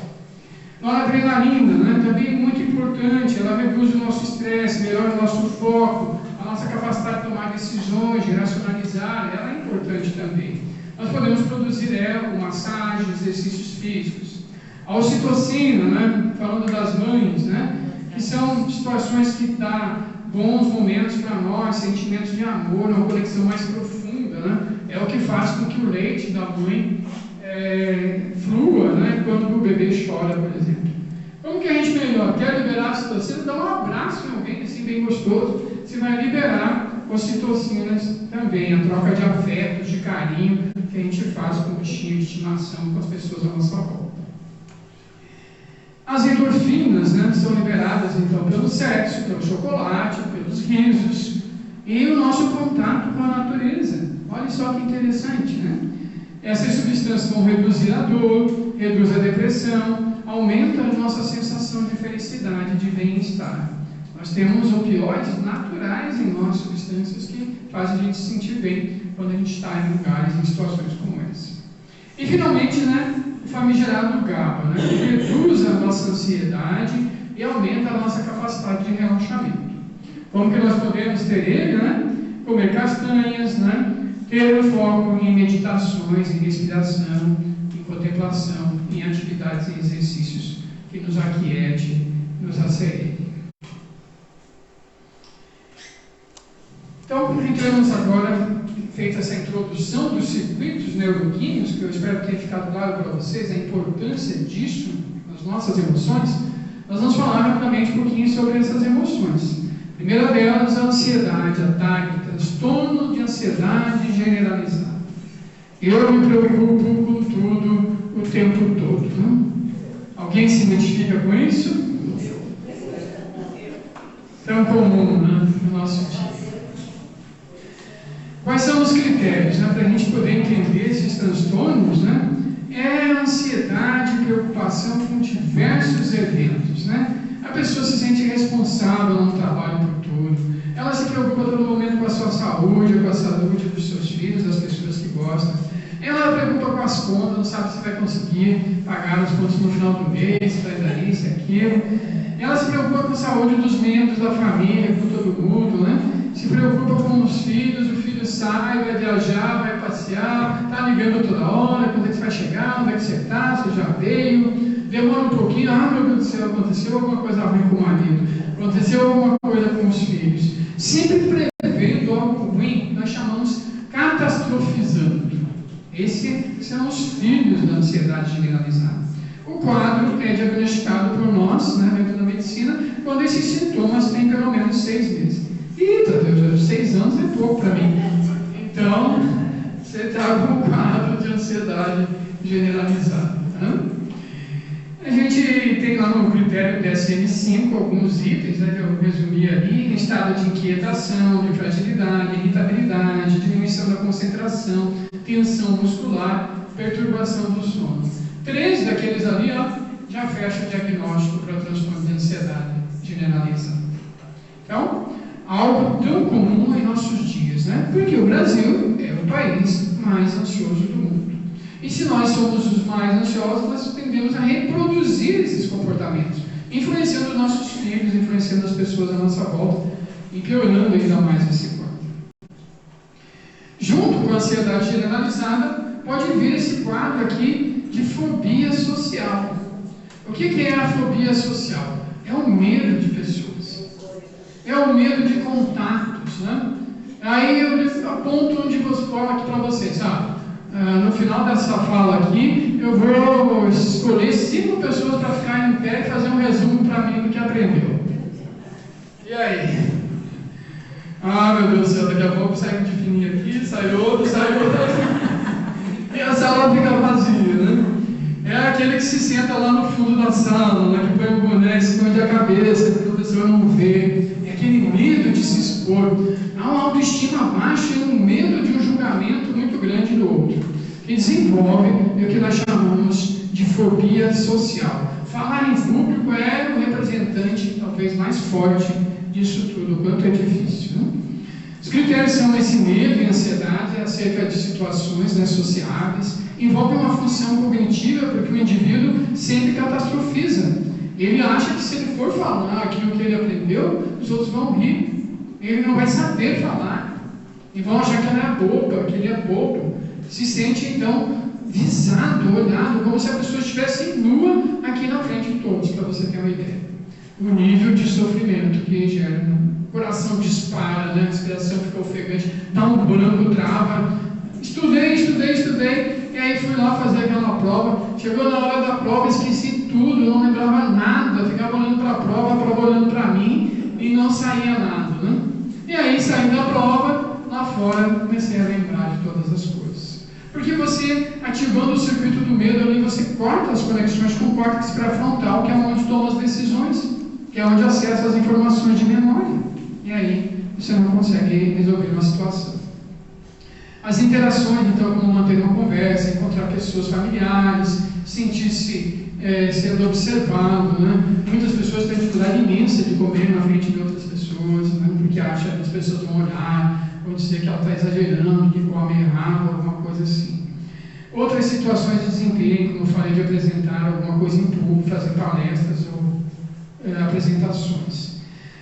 Noradrenalina, né, também muito importante, ela reduz o nosso estresse, melhora o nosso foco, a nossa capacidade de tomar decisões, de racionalizar, ela é importante também. Nós podemos produzir ela com massagem, exercícios físicos. A ocitocina, né, falando das mães, né, que são situações que dão bons momentos para nós, sentimentos de amor, uma conexão mais profunda, né, é o que faz com que o leite da mãe flua, né, quando o bebê chora, por exemplo. Como que a gente melhora? Quer liberar a ocitocina? Dá um abraço em alguém, assim, bem gostoso. Você vai liberar ocitocinas também, a troca de afetos, de carinho que a gente faz com o bichinho de estimação, com as pessoas à nossa volta. As endorfinas, né, são liberadas então pelo sexo, pelo chocolate, pelos risos e o nosso contato com a natureza. Olha só que interessante, né? Essas substâncias vão reduzir a dor, reduz a depressão, aumenta a nossa sensação de felicidade, de bem-estar. Nós temos opioides naturais em nós, substâncias que fazem a gente se sentir bem quando a gente está em lugares, em situações como essa. E finalmente, né, o famigerado GABA, né, que reduz a nossa ansiedade e aumenta a nossa capacidade de relaxamento. Como que nós podemos ter ele, né? Comer castanhas, né? Ter um foco em meditações, em respiração, em contemplação, em atividades e exercícios que nos aquiete, nos asserenem. Então, entramos agora, feita essa introdução dos circuitos neuroquímicos, que eu espero que tenha ficado claro para vocês a importância disso nas nossas emoções, nós vamos falar rapidamente um pouquinho sobre essas emoções. A primeira delas, a ansiedade, ataque, transtorno de ansiedade generalizada. Eu me preocupo com tudo o tempo todo. Né? Alguém se identifica com isso? Tão comum, né, no nosso dia. Quais são os critérios, né, para a gente poder entender esses transtornos? Né? É ansiedade, preocupação com diversos eventos. Né? A pessoa se sente responsável no trabalho por tudo. Ela se preocupa todo momento com a sua saúde, com a saúde dos seus filhos, das pessoas que gostam. Ela se preocupa com as contas, não sabe se vai conseguir pagar as contas no final do mês, se vai dar isso, aquilo. Ela se preocupa com a saúde dos membros da família, com todo mundo, né? Se preocupa com os filhos, o filho sai, vai viajar, vai passear, está ligando toda hora, quando é que você vai chegar, onde é que você está, você já veio, demora um pouquinho, meu Deus do céu, aconteceu alguma coisa ruim com o marido, aconteceu alguma coisa com os filhos. Sempre prevendo algo ruim, nós chamamos catastrofizando. Esses são os filhos da ansiedade generalizada. O quadro é diagnosticado por nós, né, dentro da medicina, quando esses sintomas têm pelo menos 6 meses. Eita Deus, 6 anos é pouco para mim. Então, você está com um quadro de ansiedade generalizada. Né? A gente tem lá no critério DSM-5 alguns itens, né, que eu resumi ali: estado de inquietação, de fragilidade, irritabilidade, diminuição da concentração, tensão muscular, perturbação do sono. 3 daqueles ali, já fecha o diagnóstico para transtorno de ansiedade generalizada. Então, algo tão comum em nossos dias, né? Porque o Brasil é o país mais ansioso do mundo. E se nós somos os mais ansiosos, nós tendemos a reproduzir esses comportamentos, influenciando os nossos filhos, influenciando as pessoas à nossa volta, e piorando ainda mais esse quadro. Junto com a ansiedade generalizada, pode vir esse quadro aqui de fobia social. O que é a fobia social? É o medo de pessoas. É o medo de contatos, né? Aí eu aponto onde você fala aqui para vocês, no final dessa fala aqui, eu vou escolher 5 pessoas para ficar em pé e fazer um resumo para mim do que aprendeu. E aí? Meu Deus do céu, daqui a pouco sai um de fininho aqui, sai outro e a sala fica vazia, né? É aquele que se senta lá no fundo da sala, né, que põe o boné, esconde a cabeça, que o professor não vê. É aquele medo de se expor. Há uma autoestima baixa e um medo de um julgamento muito grande do outro, que desenvolve o que nós chamamos de fobia social. Falar em público é o representante talvez mais forte disso tudo, o quanto é difícil. Né? Os critérios são esse medo e ansiedade acerca de situações, né, sociáveis, envolve uma função cognitiva, porque o indivíduo sempre catastrofiza. Ele acha que se ele for falar aquilo que ele aprendeu, os outros vão rir. Ele não vai saber falar. E vão achar que ele é boba, que ele é bobo. Se sente, então, visado, olhado, como se a pessoa estivesse nua aqui na frente de todos, para você ter uma ideia. O nível de sofrimento que gera. Né? O coração dispara, né? A respiração fica ofegante, dá um branco, trava. Estudei, e aí fui lá fazer aquela prova. Chegou na hora da prova, esqueci tudo, não lembrava nada, ficava olhando para a prova olhando para mim, e não saía nada. Né? E aí, saindo da prova, de todas as coisas. Porque você, ativando o circuito do medo ali, você corta as conexões com o córtex pré-frontal, que é onde toma as decisões, que é onde acessa as informações de memória. E aí você não consegue resolver uma situação. As interações, então, como manter uma conversa, encontrar pessoas familiares, sentir-se sendo observado, né? Muitas pessoas têm dificuldade imensa de comer na frente de outras pessoas, né? Porque acham que as pessoas vão olhar, vão dizer que ela está exagerando, que come errado, alguma coisa assim. Outras situações de desempenho, como eu falei, de apresentar alguma coisa em público, fazer palestras ou apresentações.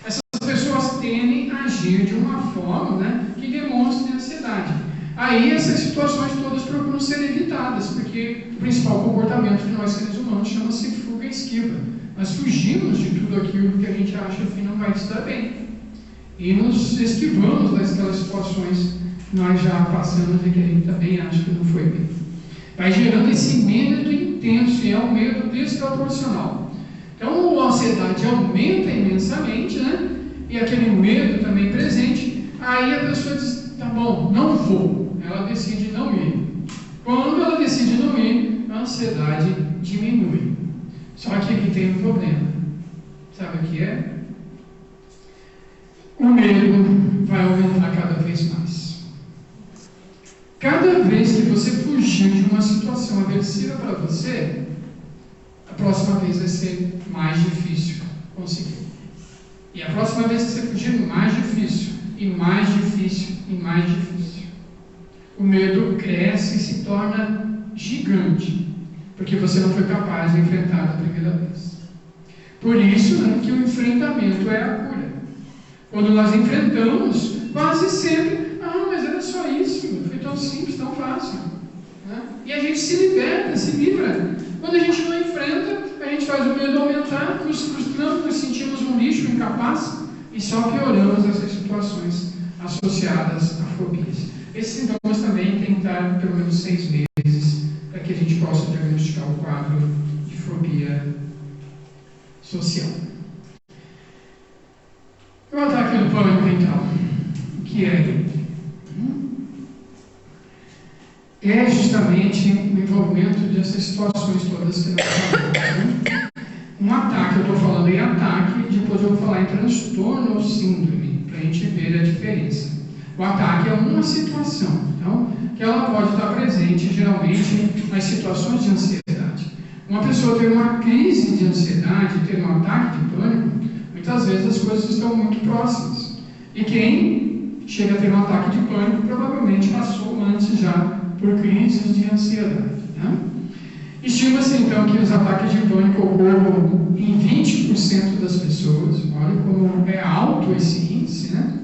Essas pessoas tendem a agir de uma forma, né, que demonstre ansiedade. Aí essas situações todas procuram ser evitadas, porque o principal comportamento de nós seres humanos chama-se fuga e esquiva. Nós fugimos de tudo aquilo que a gente acha que não vai estar bem. E nos esquivamos daquelas situações que nós já passamos e que a gente também acha que não foi bem. Vai gerando esse medo intenso, e é um medo desproporcional. Então a ansiedade aumenta imensamente, né? E aquele medo também presente, aí a pessoa diz, tá bom, não vou. Ela decide não ir. Quando ela decide não ir, a ansiedade diminui. Só que aqui tem um problema. Sabe o que é? O medo vai aumentar cada vez mais. Cada vez que você fugir de uma situação aversiva para você, a próxima vez vai ser mais difícil conseguir. E a próxima vez que você fugir, mais difícil, e mais difícil, e mais difícil. O medo cresce e se torna gigante, porque você não foi capaz de enfrentar da primeira vez. Por isso, né, que o enfrentamento é a cura. Quando nós enfrentamos, quase sempre, mas era só isso, foi tão simples, tão fácil. Né? E a gente se liberta, se livra. Quando a gente não enfrenta, a gente faz o medo aumentar, nos frustramos, nos sentimos um lixo, incapaz, e só pioramos essas situações associadas a fobias. Esses sintomas também têm que estar pelo menos 6 meses para que a gente possa diagnosticar o quadro de fobia social. O ataque do pânico, então, o que é ele? É justamente o envolvimento dessas situações todas que nós falamos. Um ataque, eu estou falando em ataque, depois eu vou falar em transtorno ou síndrome, para a gente ver a diferença. O ataque é uma situação, então, que ela pode estar presente, geralmente, nas situações de ansiedade. Uma pessoa ter uma crise de ansiedade, ter um ataque de pânico, muitas vezes as coisas estão muito próximas. E quem chega a ter um ataque de pânico, provavelmente passou antes já por crises de ansiedade. Né? Estima-se, então, que os ataques de pânico ocorram em 20% das pessoas. Olha como é alto esse índice, né?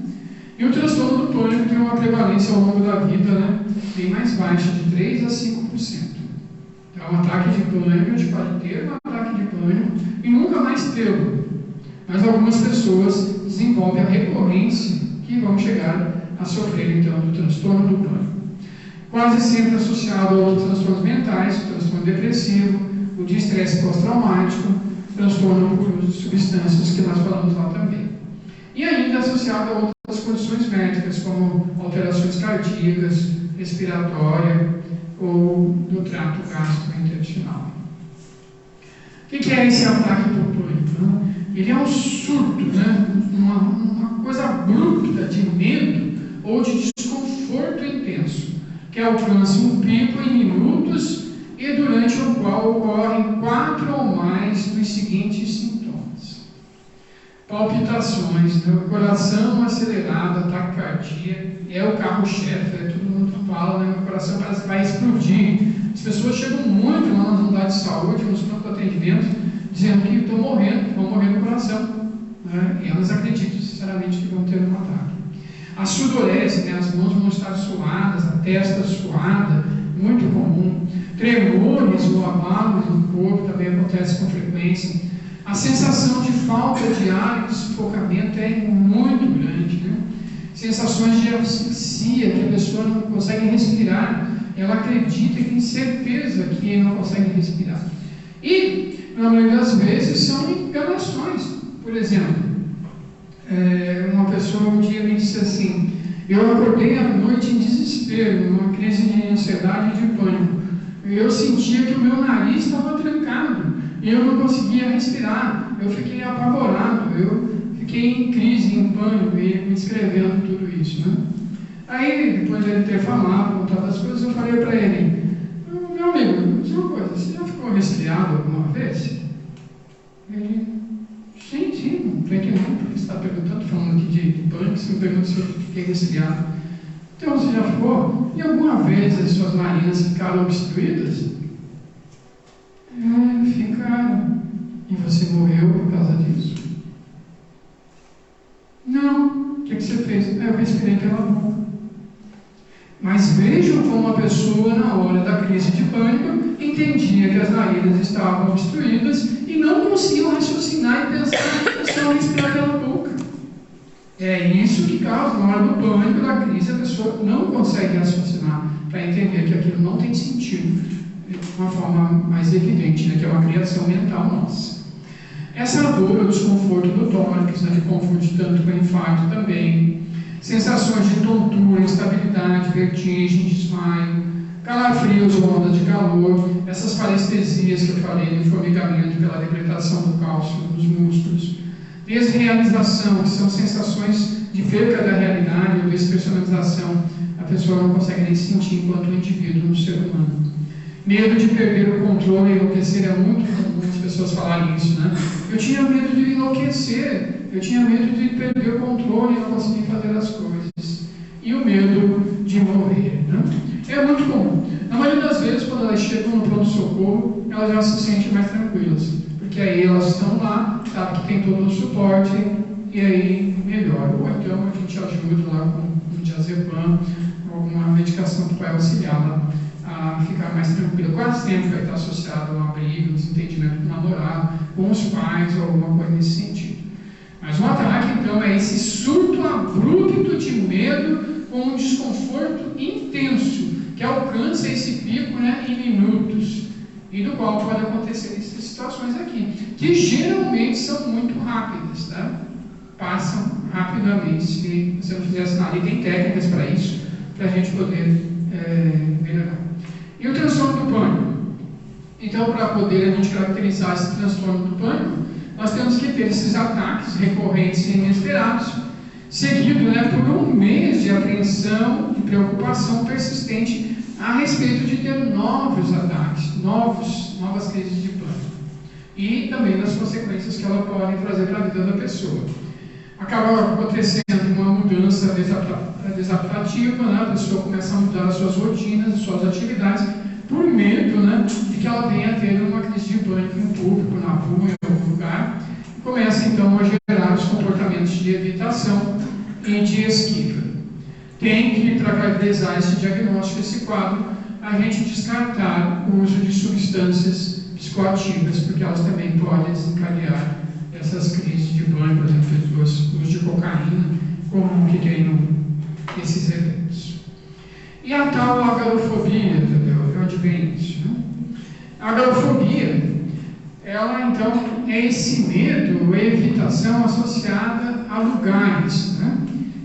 E o transtorno do pânico tem uma prevalência ao longo da vida, né, bem mais baixa, de 3% a 5%. Então, um ataque de pânico, a gente pode ter um ataque de pânico e nunca mais tê-lo. Mas algumas pessoas desenvolvem a recorrência que vão chegar a sofrer, então, do transtorno do pânico. Quase sempre associado a outros transtornos mentais, o transtorno depressivo, o de estresse pós-traumático, transtorno por uso de substâncias, que nós falamos lá também. E ainda associado a outras condições médicas, como alterações cardíacas, respiratória ou do trato gastrointestinal. O que é esse ataque do pânico? Ele é um surto, né? uma coisa abrupta de medo ou de desconforto intenso, que alcança um pico em minutos e durante o qual ocorrem 4 ou mais dos seguintes sintomas. Palpitações, né? Coração acelerado, taquicardia, é o carro-chefe, todo mundo fala, né? O coração parece que vai explodir. As pessoas chegam muito lá nas unidades de saúde, nos prontos de atendimento, dizendo que estão morrendo, vão morrer no coração. Né? E elas acreditam, sinceramente, que vão ter um ataque. A sudorese, né? As mãos vão estar suadas, a testa suada, muito comum. Tremores ou abalos no corpo também acontece com frequência. A sensação de falta de ar e de sufocamento é muito grande, né? Sensações de asfixia, que a pessoa não consegue respirar, ela acredita e tem certeza que não consegue respirar. E, na maioria das vezes, são enganações. Por exemplo, uma pessoa um dia me disse assim, Eu acordei à noite em desespero, numa crise de ansiedade e de pânico. Eu sentia que o meu nariz estava trancado e eu não conseguia respirar. Eu fiquei apavorado, eu fiquei em crise, em pânico e me escrevendo tudo isso, né? Aí, depois de ele ter falado, contado as coisas, eu falei para ele: meu amigo, diz uma coisa, você já ficou resfriado alguma vez? Ele: sim, não tem que não, porque você está perguntando, falando aqui de pânico, você me pergunta se eu fiquei resfriado. Então, você já ficou? E alguma vez as suas narinas ficaram obstruídas? Ficaram. E você morreu por causa disso? Não. O que você fez? Eu respirei pela boca. Mas vejam como a pessoa, na hora da crise de pânico, entendia que as narinas estavam obstruídas e não conseguiam raciocinar e pensar que só respirar pela boca. É isso que causa, na hora do pânico, da crise, a pessoa não consegue raciocinar para entender que aquilo não tem sentido de uma forma mais evidente, né, que é uma criação mental nossa. Essa dor, o desconforto do tórax, né, que confunde tanto com infarto também, sensações de tontura, instabilidade, vertigem, desmaio, calafrios ou ondas de calor, essas parestesias que eu falei, de formigamento pela debilitação do cálcio nos músculos, desrealização, que são sensações de perca da realidade ou despersonalização, a pessoa não consegue nem sentir enquanto indivíduo no ser humano. Medo de perder o controle e enlouquecer, é muito comum as pessoas falarem isso, né? Eu tinha medo de enlouquecer, eu tinha medo de perder o controle e não conseguir fazer as coisas. E o medo de morrer, né? É muito comum. Na maioria das vezes, quando elas chegam no pronto-socorro, elas já se sentem mais tranquilas, porque aí elas estão lá, sabem que tem todo o suporte, e aí melhora. Ou então a gente ajuda lá com diazepam, alguma medicação que vai auxiliá-la a ficar mais tranquila. Quase sempre vai estar associado a uma briga, um desentendimento com o namorado, com os pais, ou alguma coisa nesse sentido. Mas o ataque, então, é esse surto abrupto de medo com um desconforto intenso, que alcança esse pico, né, em minutos, e do qual pode acontecer essas situações aqui, que geralmente são muito rápidas, tá? Passam rapidamente. Se você não fizesse nada, e tem técnicas para isso, para a gente poder melhorar. E o transtorno do pânico? Então, para poder a gente caracterizar esse transtorno do pânico, nós temos que ter esses ataques recorrentes e inesperados, seguido, né, por um mês de apreensão e preocupação persistente a respeito de ter novos ataques, novas crises de pânico, e também das consequências que ela pode trazer para a vida da pessoa. Acaba acontecendo uma mudança desadaptativa, né? A pessoa começa a mudar as suas rotinas, as suas atividades, por medo, né, de que ela venha a ter uma crise de pânico em público, na rua, em algum lugar, e começa então a gerar os comportamentos de evitação e de esquiva. Tem que, para caracterizar esse diagnóstico, esse quadro, a gente descartar o uso de substâncias psicoativas, porque elas também podem desencadear essas crises de pânico, por exemplo, pessoas, uso de cocaína, comum que tem esses eventos. E a tal agorafobia, entendeu? De onde vem isso, né? A agorafobia, ela então é esse medo ou evitação associada a lugares, né?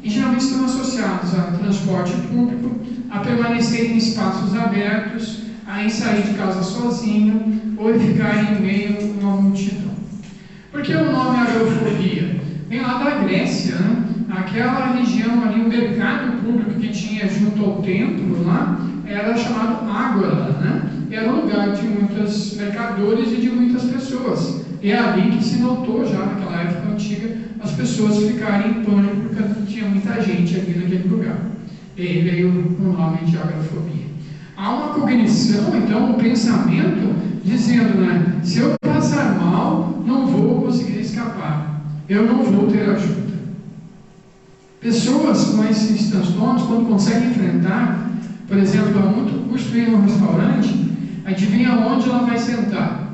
E geralmente estão associados a transporte público, a permanecer em espaços abertos, a sair de casa sozinho ou ficar em meio a uma multidão. Por que o nome agorafobia? Vem lá da Grécia, né? Aquela região ali, o mercado público que tinha junto ao templo lá, era chamado Ágora, né? Era um lugar de muitos mercadores e de muitas pessoas. E é ali que se notou já, naquela época antiga, as pessoas ficarem em pânico porque tinha muita gente ali naquele lugar. E aí veio o nome de agorafobia. Há uma cognição, então, um pensamento dizendo, né? Se eu passar mal, não vou conseguir escapar. Eu não vou ter ajuda. Pessoas com esses transtornos, quando conseguem enfrentar, por exemplo, a muito custo ir num restaurante, adivinha onde ela vai sentar?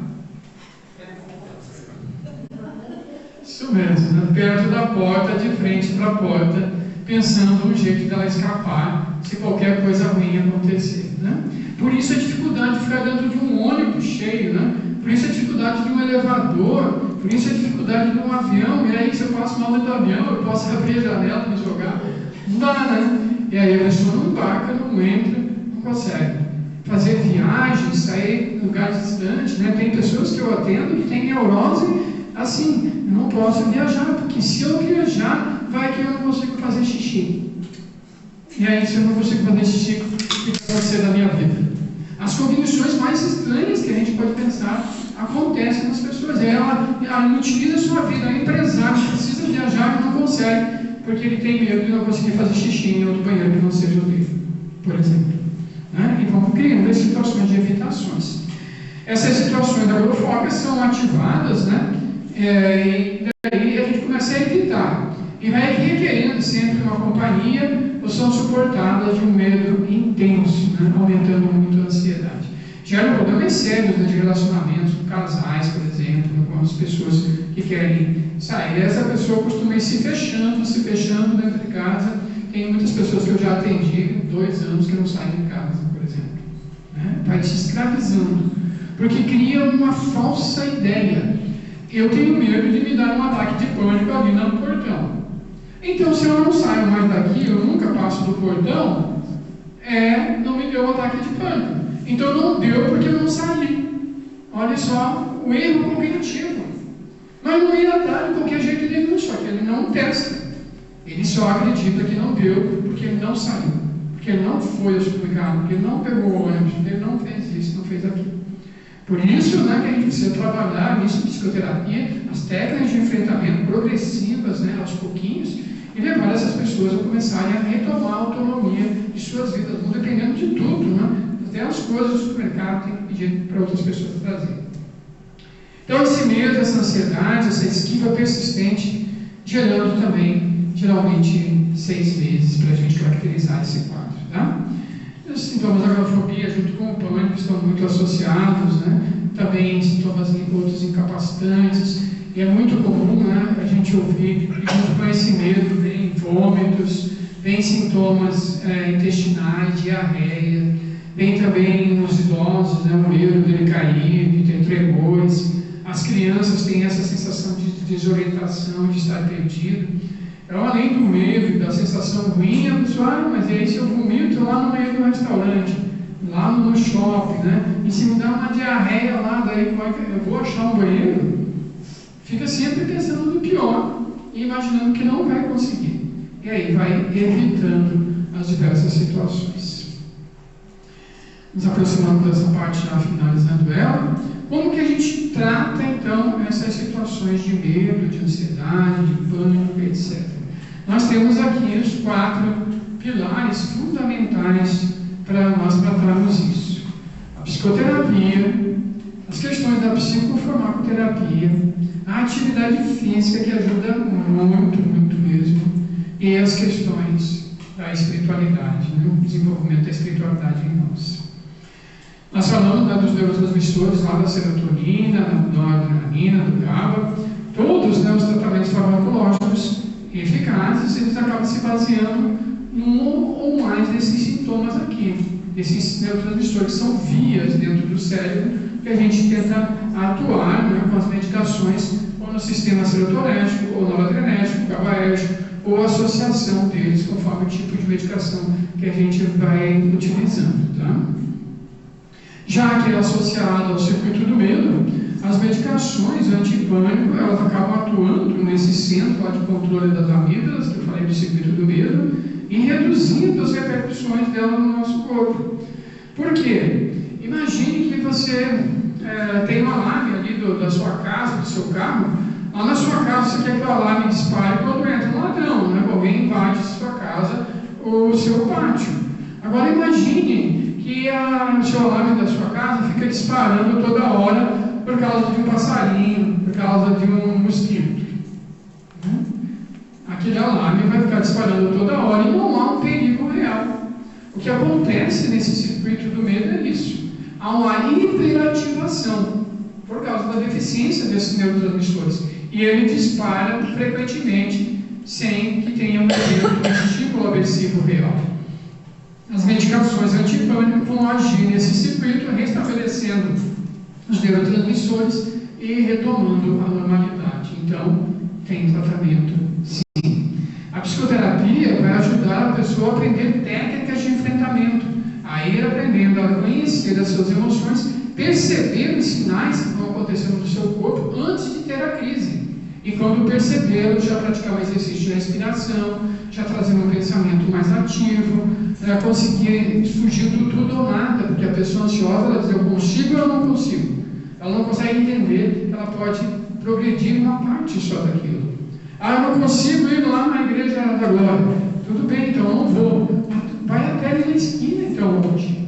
Isso mesmo, né? Perto da porta, de frente para a porta, pensando no jeito dela escapar, se qualquer coisa ruim acontecer, né? Por isso a dificuldade de ficar dentro de um ônibus cheio, né? Por isso a dificuldade de um elevador, por isso a dificuldade de um avião. E aí, se eu passo mal dentro do avião, eu posso abrir a janela e me jogar. Não dá, né? E aí a pessoa não embarca, não entra, não consegue fazer viagens, sair em lugares distantes, né? Tem pessoas que eu atendo que têm neurose, assim, eu não posso viajar, porque se eu viajar, vai que eu não consigo fazer xixi. E aí, se eu não consigo fazer xixi, o que vai ser da minha vida? As cognições mais estranhas que a gente pode pensar acontecem nas pessoas. Ela utiliza a sua vida, é empresário, precisa viajar e não consegue, porque ele tem medo de não conseguir fazer xixi em outro banheiro que não seja o dele, por exemplo. Né? E vamos criando as situações de evitações. Essas situações da agorafobia são ativadas, né? E daí a gente começa a evitar. E vai requerendo sempre uma companhia, ou são suportadas de um medo intenso, né? Aumentando muito a ansiedade. Gera problemas sérios, né, de relacionamentos com casais, por exemplo, com as pessoas que querem sair. Essa pessoa costuma ir se fechando dentro de casa. Tem muitas pessoas que eu já atendi, 2 anos, que não saem de casa, por exemplo. Né? Vai se escravizando, porque cria uma falsa ideia. Eu tenho medo de me dar um ataque de pânico ali no portão. Então, se eu não saio mais daqui, eu nunca passo do portão, não me deu um ataque de pânico. Então, não deu porque eu não saí. Olha só o erro cognitivo. Mas não ia dar de qualquer jeito nenhum, só que ele não testa. Ele só acredita que não deu porque ele não saiu, porque ele não foi ao supermercado, porque ele não pegou o ônibus, porque ele não fez isso, não fez aquilo. Por isso, né, que a gente precisa trabalhar nisso, psicoterapia, as técnicas de enfrentamento progressivas, né, aos pouquinhos, e levar essas pessoas a começarem a retomar a autonomia de suas vidas, não dependendo de tudo, né? Até as coisas do supermercado tem que pedir para outras pessoas trazerem. Então, esse medo, essa ansiedade, essa esquiva persistente, gerando também, geralmente, 6 meses para a gente caracterizar esse quadro, tá? Os sintomas da agorafobia, junto com o pânico, estão muito associados, né? Também sintomas outros incapacitantes, e é muito comum, né, a gente ouvir, junto com esse medo, vem vômitos, vem sintomas intestinais, diarreia, vem também nos idosos, né, o medo dele cair, de ter tremores. As crianças têm essa sensação de desorientação, de estar perdido. Então, além do medo e da sensação ruim, a pessoa, mas e aí se eu vomito lá no meio do restaurante, lá no shopping, né? E se me dá uma diarreia lá, daí eu vou achar um banheiro? Fica sempre pensando no pior e imaginando que não vai conseguir. E aí vai evitando as diversas situações. Nos aproximando dessa parte, já finalizando ela. Como que a gente trata, então, essas situações de medo, de ansiedade, de pânico, etc. Nós temos aqui os 4 pilares fundamentais para nós tratarmos isso. A psicoterapia, as questões da psicofarmacoterapia, a atividade física, que ajuda muito, muito mesmo, e as questões da espiritualidade, né? O desenvolvimento da espiritualidade em nós. Nós falamos, né, dos neurotransmissores lá da serotonina, da noradrenalina, do GABA. Todos, né, os tratamentos farmacológicos eficazes, eles acabam se baseando num ou mais desses sintomas aqui. Esses neurotransmissores são vias dentro do cérebro que a gente tenta atuar, né, com as medicações, ou no sistema serotonético, ou noradrenérgico, GABAérgico, ou associação deles conforme o tipo de medicação que a gente vai utilizando, tá? Já que é associado ao circuito do medo, as medicações antipânico, elas acabam atuando nesse centro lá de controle das amígdalas, que eu falei do circuito do medo, e reduzindo as repercussões dela no nosso corpo. Por quê? Imagine que você tem um alarme ali da sua casa, do seu carro. Lá na sua casa você quer que o alarme dispare quando entra um ladrão, né? Alguém invade sua casa ou o seu pátio. Agora imagine que o seu alarme da sua casa fica disparando toda hora por causa de um passarinho, por causa de um mosquito. Aquele alarme vai ficar disparando toda hora e não há um perigo real. O que acontece nesse circuito do medo é isso. Há uma hiperativação por causa da deficiência desses neurotransmissores. E ele dispara frequentemente sem que tenha um estímulo aversivo real. As medicações antipânico vão agir nesse circuito, restabelecendo os neurotransmissores e retomando a normalidade. Então, tem tratamento, sim. A psicoterapia vai para ajudar a pessoa a aprender técnicas de enfrentamento, a ir aprendendo a conhecer as suas emoções, perceber os sinais que vão acontecendo no seu corpo antes de ter a crise. E quando perceber, já praticar um exercício de respiração, já trazer um pensamento mais ativo, conseguir fugir do tudo ou nada, porque a pessoa ansiosa, ela diz, eu consigo ou eu não consigo. Ela não consegue entender que ela pode progredir uma parte só daquilo. Eu não consigo ir lá na igreja da glória. Tudo bem, então eu não vou. Vai até ali na esquina, então, hoje.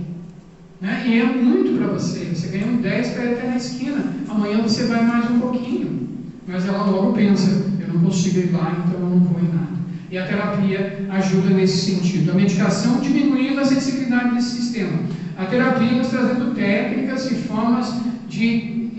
Né? E é muito para você. Você ganha um 10 para ir até na esquina. Amanhã você vai mais um pouquinho. Mas ela logo pensa, eu não consigo ir lá, então eu não vou em nada. E a terapia ajuda nesse sentido. A medicação diminuindo a sensibilidade desse sistema. A terapia nos trazendo técnicas e formas de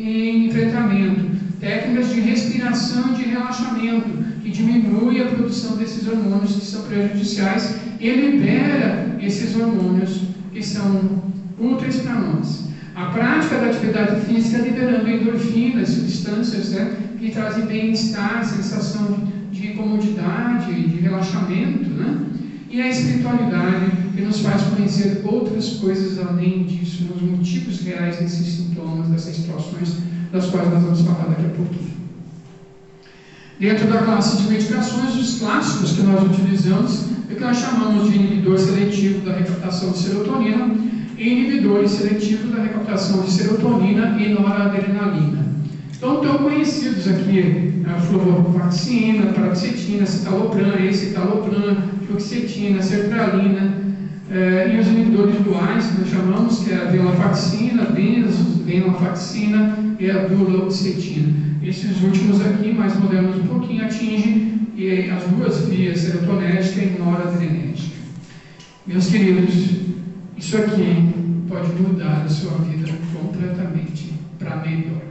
enfrentamento, técnicas de respiração e de relaxamento, que diminui a produção desses hormônios que são prejudiciais e libera esses hormônios que são úteis para nós. A prática da atividade física liberando endorfinas, substâncias, né, que trazem bem-estar, sensação de comodidade, de relaxamento, né? E a espiritualidade que nos faz conhecer outras coisas além disso, nos motivos reais desses sintomas, dessas situações, das quais nós vamos falar daqui a pouquinho. Dentro da classe de medicações, os clássicos que nós utilizamos é o que nós chamamos de inibidor seletivo da recaptação de serotonina e inibidores seletivos da recaptação de serotonina e noradrenalina. Então, tão conhecidos aqui, a fluvoxamina, paroxetina, citalopram, escitalopram, fluoxetina, sertralina, e os inibidores duais, que nós chamamos, que é a venlafaxina, venlafaxina e a duloxetina. Esses últimos aqui, mais modernos um pouquinho, atingem as duas vias, serotonética e noradrenérgica. Meus queridos, isso aqui pode mudar a sua vida completamente para melhor.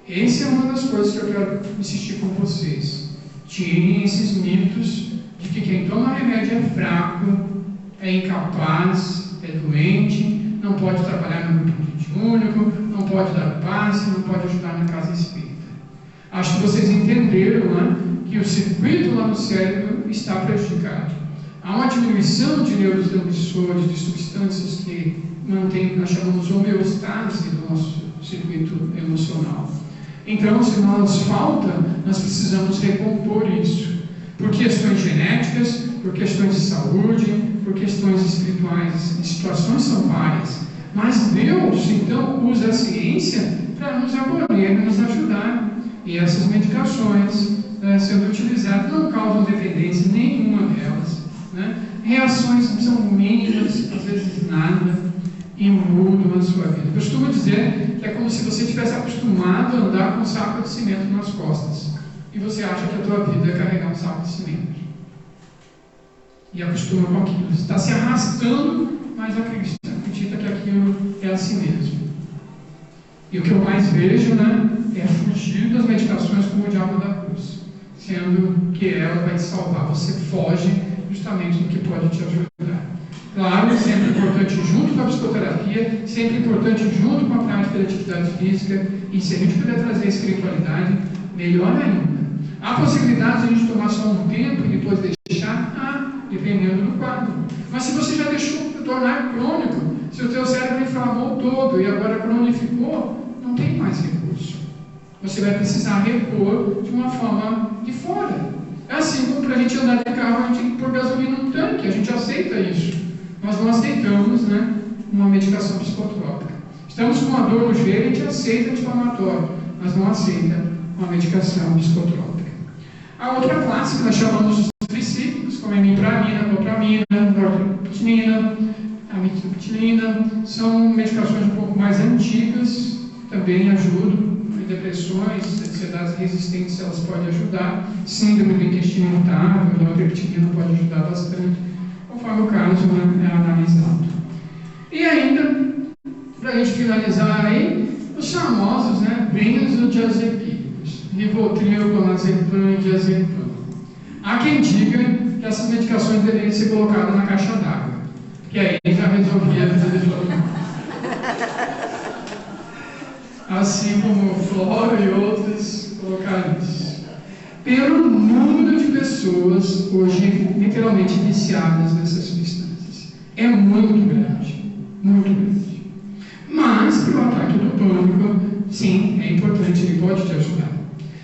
Essa é uma das coisas que eu quero insistir com vocês. Tirem esses mitos de que quem toma remédio é fraco, é incapaz, é doente, não pode trabalhar no grupo mediúnico, não pode dar passe, não pode ajudar na casa espírita. Acho que vocês entenderam, né, que o circuito lá no cérebro está prejudicado. Há uma diminuição de neurotransmissores, de substâncias que mantém, nós chamamos de homeostase do nosso circuito emocional. Então, se nos falta, nós precisamos recompor isso. Por questões genéticas, por questões de saúde, por questões espirituais. As situações são várias. Mas Deus, então, usa a ciência para nos acolher e nos ajudar. E essas medicações, sendo utilizadas, não causam dependência nenhuma delas. Né? Reações são mínimas, às vezes nada, e mudam a sua vida. Eu costumo dizer que é como se você tivesse acostumado a andar com um saco de cimento nas costas. E você acha que a tua vida é carregar um saco de cimento. E acostuma com aquilo. Você está se arrastando, mas acredita que aquilo é assim mesmo. E o que eu mais vejo, né, é fugir das medicações como o diabo da cruz, sendo que ela vai te salvar. Você foge justamente do que pode te ajudar. Claro, sempre importante junto com a psicoterapia, sempre importante junto com a prática da atividade física, e se a gente puder trazer a espiritualidade, melhor ainda. Há possibilidade de a gente tomar só um tempo e depois deixar, dependendo do quadro. Mas se você já deixou tornar crônico, se o teu cérebro inflamou todo e agora cronificou, não tem mais recurso. Você vai precisar repor de uma forma de fora. É assim como para a gente andar de carro, a gente tem que pôr gasolina num tanque, a gente aceita isso. Nós não aceitamos, né, uma medicação psicotrópica. Estamos com uma dor no joelho, a gente aceita anti-inflamatório, mas não aceita uma medicação psicotrópica. A outra classe que nós chamamos de tricíclicos, como a imipramina, clopramina, nortriptilina, amitriptilina, são medicações um pouco mais antigas, também ajudam. Depressões, ansiedades resistentes, elas podem ajudar. Síndrome do intestino irritável, a nortriptilina pode ajudar bastante, conforme o caso, né, é analisado. E ainda, para a gente finalizar aí, os famosos, né, benzodiazepínicos, Rivotril, clonazepam e diazepam. Há quem diga que essas medicações deveriam ser colocadas na caixa d'água, que aí já resolvia a vida de todo mundo. Assim como flora e outros colocaram isso. pelo número de pessoas hoje literalmente viciadas nessas substâncias. É muito grande, muito grande. Mas, para o ataque do pânico, sim, é importante, ele pode te ajudar.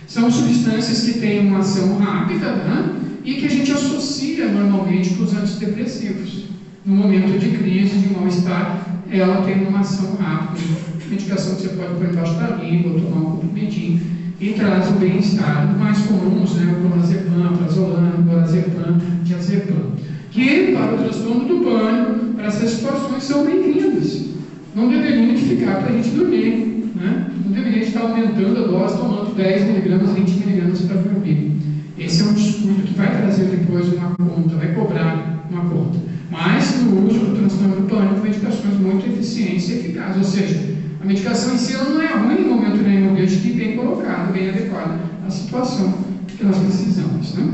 São substâncias que têm uma ação rápida, né? E que a gente associa normalmente com os antidepressivos. No momento de crise, de mal-estar, ela tem uma ação rápida. Medicação que você pode pôr embaixo da língua, tomar um comprimidinho, e traz o bem-estar. Mais comuns, né? O clonazepam, prazolano, lorazepam, diazepam. Que, para o transtorno do pânico, para essas situações, são bem-vindas. Não deveriam ficar para a gente dormir, né? Não deveria estar aumentando a dose, tomando 10 mg, 20 mg para dormir. Esse é um descuido que vai trazer depois uma conta, vai cobrar uma conta. Mas, no uso do transtorno do pânico, medicações muito eficientes e eficazes. Ou seja, a medicação em si ela não é ruim em momento nenhum, desde que bem colocada, bem adequada à situação que nós precisamos, né?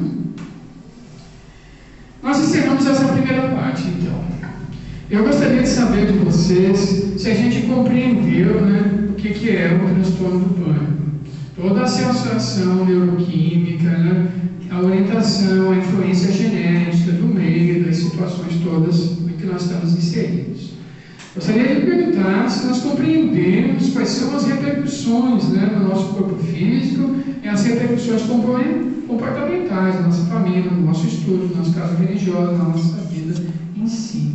Nós encerramos essa primeira parte, então. Eu gostaria de saber de vocês se a gente compreendeu, né, o que é o transtorno do pânico. Toda a associação neuroquímica, né, a orientação, a influência genética do meio, das situações todas em que nós estamos inseridos. Gostaria de perguntar se nós compreendemos quais são as repercussões, né, no nosso corpo físico e as repercussões comportamentais na nossa família, no nosso estudo, no nosso caso religioso, na nossa vida em si.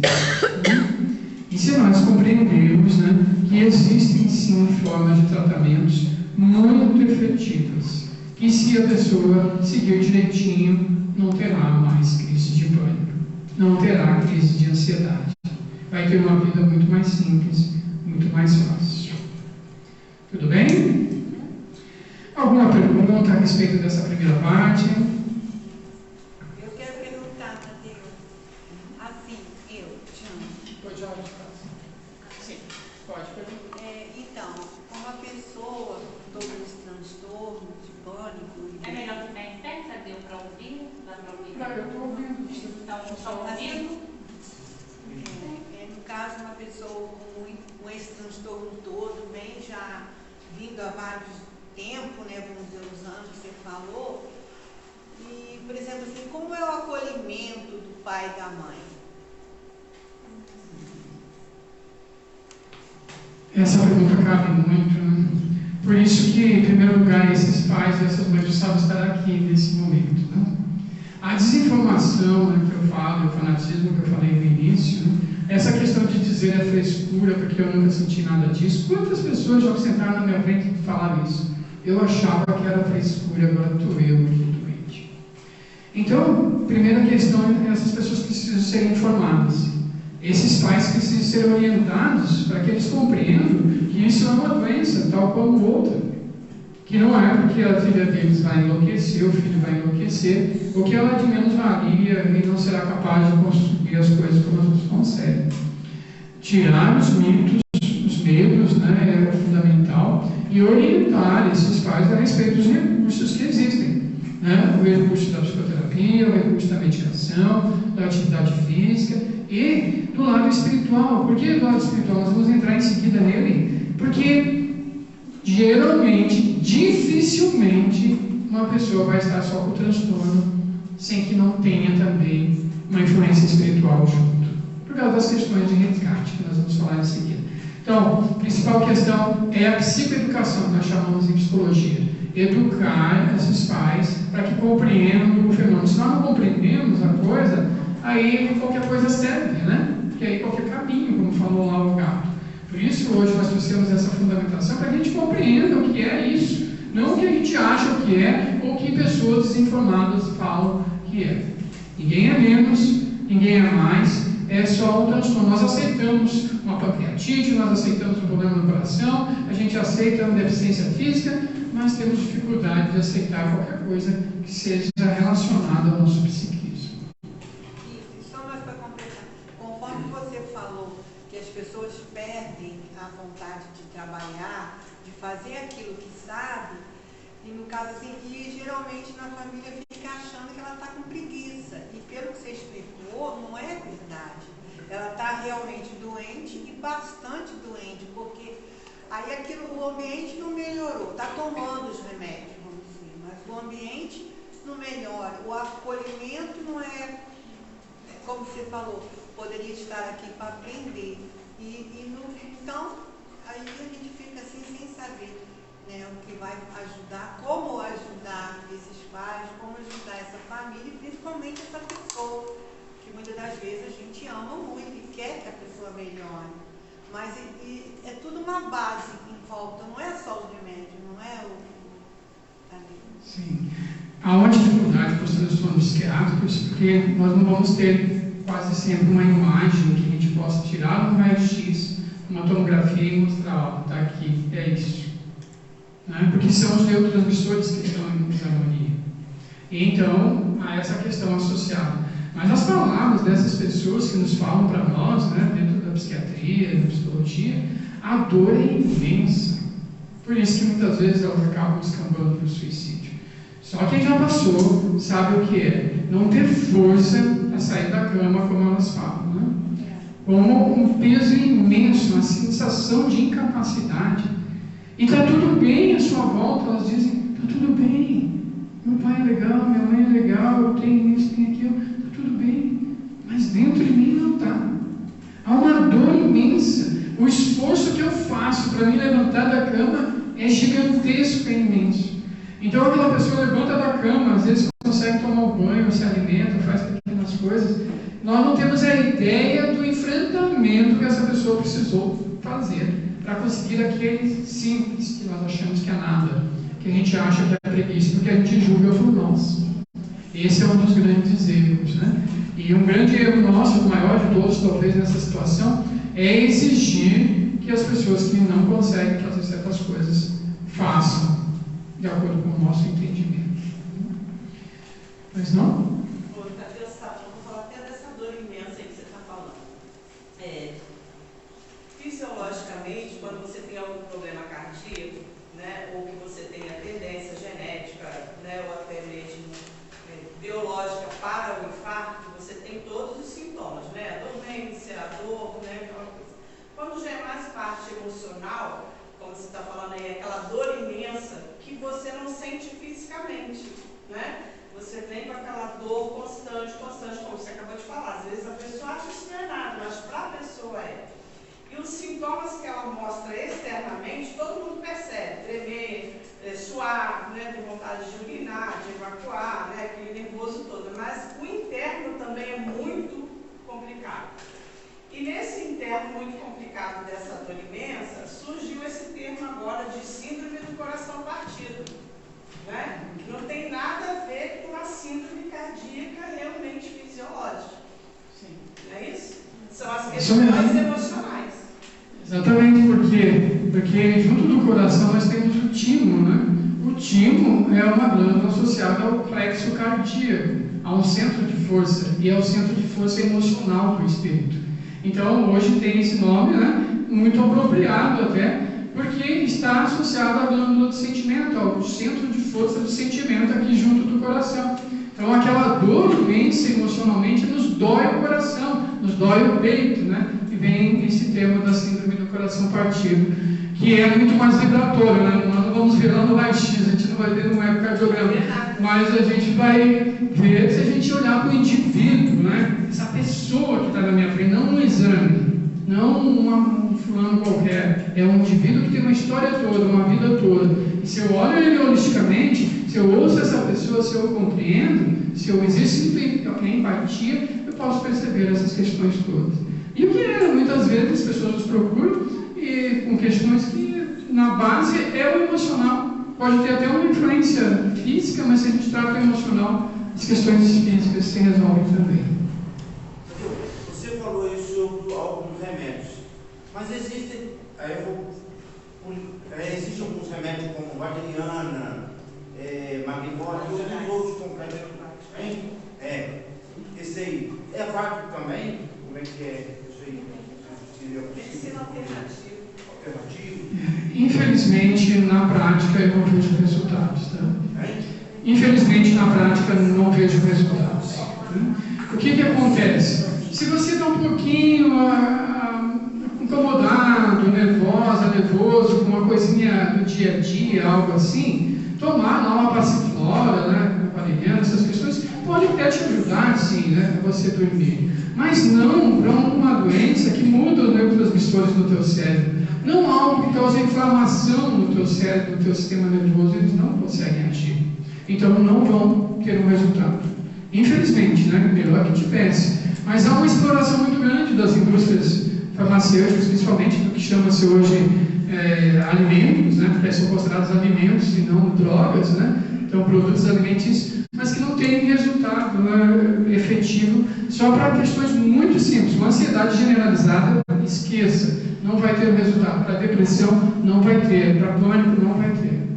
E se nós compreendemos, né, que existem sim formas de tratamentos muito efetivas, que se a pessoa seguir direitinho, não terá mais crise de pânico, não terá crise de ansiedade, vai ter uma vida muito mais simples, muito mais fácil. Tudo bem? Alguma pergunta a respeito dessa primeira parte? Eu quero perguntar, Tadeu, assim, Pode olhar de casa. Sim, pode perguntar. Então, uma pessoa com esse transtorno de pânico... É melhor ficar em pé, Tadeu, para ouvir? Dá para ouvir? Eu estou ouvindo. Está ouvindo? No caso, uma pessoa com esse transtorno todo, vem já vindo há vários tempos, né, vamos dizer, os anos que você falou, e, por exemplo, assim, como é o acolhimento do pai e da mãe? Essa pergunta cabe muito, né? Por isso que, em primeiro lugar, esses pais e essas mães precisavam estar aqui nesse momento, né? A desinformação, né, que eu falo, o fanatismo que eu falei no início, né? Essa questão de dizer é frescura, porque eu nunca senti nada disso. Quantas pessoas já sentaram na minha frente e falaram isso? Eu achava que era frescura, agora estou eu aqui doente. Então, primeira questão é essas pessoas precisam ser informadas. Esses pais precisam ser orientados para que eles compreendam que isso é uma doença, tal como outra. Que não é porque a filha deles vai enlouquecer, o filho vai enlouquecer, ou que ela é de menos valia e não será capaz de construir as coisas como as outras conseguem. Tirar os mitos, os medos, né, é fundamental, e orientar esses pais a respeito dos recursos que existem. Né? O recurso da psicoterapia, o recurso da medicação, da atividade física e do lado espiritual. Por que do lado espiritual? Nós vamos entrar em seguida nele, porque geralmente, dificilmente, uma pessoa vai estar só com o transtorno sem que não tenha também uma influência espiritual junto, por causa das questões de resgate que nós vamos falar em seguida. Então, a principal questão é a psicoeducação, que nós chamamos de psicologia. Educar esses pais para que compreendam o fenômeno. Se nós não compreendemos a coisa, aí qualquer coisa serve, né? Porque aí qualquer caminho, como falou lá o gato. Por isso, hoje nós trouxemos essa fundamentação para que a gente compreenda o que é isso, não o que a gente acha o que é, ou o que pessoas desinformadas falam que é. Ninguém é menos, ninguém é mais, é só um transtorno. Nós aceitamos uma pancreatite, nós aceitamos um problema no coração, a gente aceita uma deficiência física, mas temos dificuldade de aceitar qualquer coisa que seja relacionada ao nosso psiquismo. Isso, só mais para completar. Conforme você falou que as pessoas perdem a vontade de trabalhar, de fazer aquilo que sabe, e no caso assim, que geralmente na família fica achando que ela está com preguiça. E pelo que você explicou, não é verdade. Ela está realmente doente e bastante doente, porque aí o ambiente não melhorou, está tomando os remédios, vamos dizer, mas o ambiente não melhora. O acolhimento não é, como você falou, poderia estar aqui para aprender. Então, aí a gente fica assim sem saber, né, o que vai ajudar, como ajudar esses pais, como ajudar essa família e principalmente essa pessoa, que muitas das vezes a gente ama muito e quer que a pessoa melhore. Mas é tudo uma base em volta, não é só o remédio, não é o... Sim. Há uma dificuldade para os transtornos psiquiátricos, porque nós não vamos ter quase sempre uma imagem que a gente possa tirar um raio-x, uma tomografia e mostrar, ó, está aqui, é isso. Né? Porque são os neurotransmissores que estão em desarmonia. Então, há essa questão associada. Mas as palavras dessas pessoas que nos falam para nós, né, dentro da psiquiatria, da psicologia, a dor é imensa. Por isso que muitas vezes elas acabam escambando para o suicídio. Só quem já passou sabe o que é não ter força a sair da cama, como elas falam, né? Como um peso imenso, uma sensação de incapacidade. E está tudo bem à sua volta, elas dizem, está tudo bem, meu pai é legal, minha mãe é legal, eu tenho isso, tenho aquilo, está tudo bem, mas dentro de mim não está. Há uma dor imensa. O esforço que eu faço para me levantar da cama é gigantesco, é imenso. Então aquela pessoa levanta da cama, às vezes consegue tomar um banho, se alimenta, faz pequenas coisas. Nós não temos a ideia do enfrentamento que essa pessoa precisou fazer para conseguir aquele simples que nós achamos que é nada, que a gente acha que é preguiça, porque a gente julga por nós. Esse é um dos grandes erros, né? E um grande erro nosso, o maior de todos, talvez, nessa situação, é exigir que as pessoas que não conseguem fazer certas coisas façam de acordo com o nosso entendimento. Mas não? Vou falar até dessa dor imensa aí que você está falando. Fisiologicamente, quando você tem algum problema cardíaco, né, ou que você tem a tendência genética, né, ou até mesmo biológica para o infarto, você tem todos os sintomas, né, a dormência, a dor, né, aquela coisa. Quando já é mais parte emocional, como você está falando aí, aquela dor imensa que você não sente fisicamente, né? Você vem com aquela dor constante, como você acabou de falar. Às vezes a pessoa acha que isso não é nada, mas para a pessoa é. E os sintomas que ela mostra externamente, todo mundo percebe. Tremer, suar, né, ter vontade de urinar, de evacuar, né, aquele nervoso todo. Mas o interno também é muito complicado. E nesse interno muito complicado dessa dor imensa, surgiu esse termo agora de síndrome do coração partido. Né? Não tem nada a ver com a síndrome cardíaca realmente fisiológica. Sim. Não é isso? São as questões emocionais. Exatamente, porque junto do coração nós temos o timo, né? O timo é uma glândula associada ao plexo cardíaco, a um centro de força, e é o centro de força emocional do espírito. Então, hoje tem esse nome, né? Muito apropriado até, porque está associado à glândula do sentimento, ao centro de força do sentimento aqui junto do coração. Então, aquela dor imensa emocionalmente nos dói o coração, nos dói o peito, né? E vem esse termo da síndrome do coração partido, que é muito mais vibratório, né? Nós não vamos ver lá no raio-x, a gente não vai ver no ecocardiograma, mas a gente vai ver se a gente olhar para o indivíduo, né? Essa pessoa que está na minha frente, não um exame, não um fulano qualquer, é um indivíduo que tem uma história toda, uma vida toda. E se eu olho ele holisticamente, se eu ouço essa pessoa, se eu compreendo, se eu exercito a empatia, eu posso perceber essas questões todas. E o que é? Muitas vezes as pessoas nos procuram e com questões que na base é o emocional. Pode ter até uma influência física, mas se a gente trata o emocional, as questões físicas se resolvem também. Você falou isso sobre alguns remédios, mas existem alguns remédios como valeriana, magnólia e outros complementos. Esse aí é válido também? Como é que é isso aí? Medicina alternativa. Infelizmente, na prática, eu não vejo resultados. Tá? Infelizmente, na prática, não vejo resultados. O que acontece? Se você está um pouquinho incomodado, nervoso, com uma coisinha do dia a dia, algo assim, tomar lá uma passiflora, né, uma valeriana, até te ajudar, sim, né, a você dormir. Mas não para uma doença que muda os neurotransmissores do teu cérebro. Não algo que causa inflamação no teu cérebro, no teu sistema nervoso, eles não conseguem agir. Então não vão ter um resultado. Infelizmente, né? Melhor que tivesse. Mas há uma exploração muito grande das indústrias farmacêuticas, principalmente do que chama-se hoje alimentos, né? Porque são considerados alimentos e não drogas, né? Então, produtos alimentícios, mas que não têm resultado efetivo, só para questões muito simples. Uma ansiedade generalizada, esqueça, não vai ter resultado. Para depressão, não vai ter. Para pânico, não vai ter.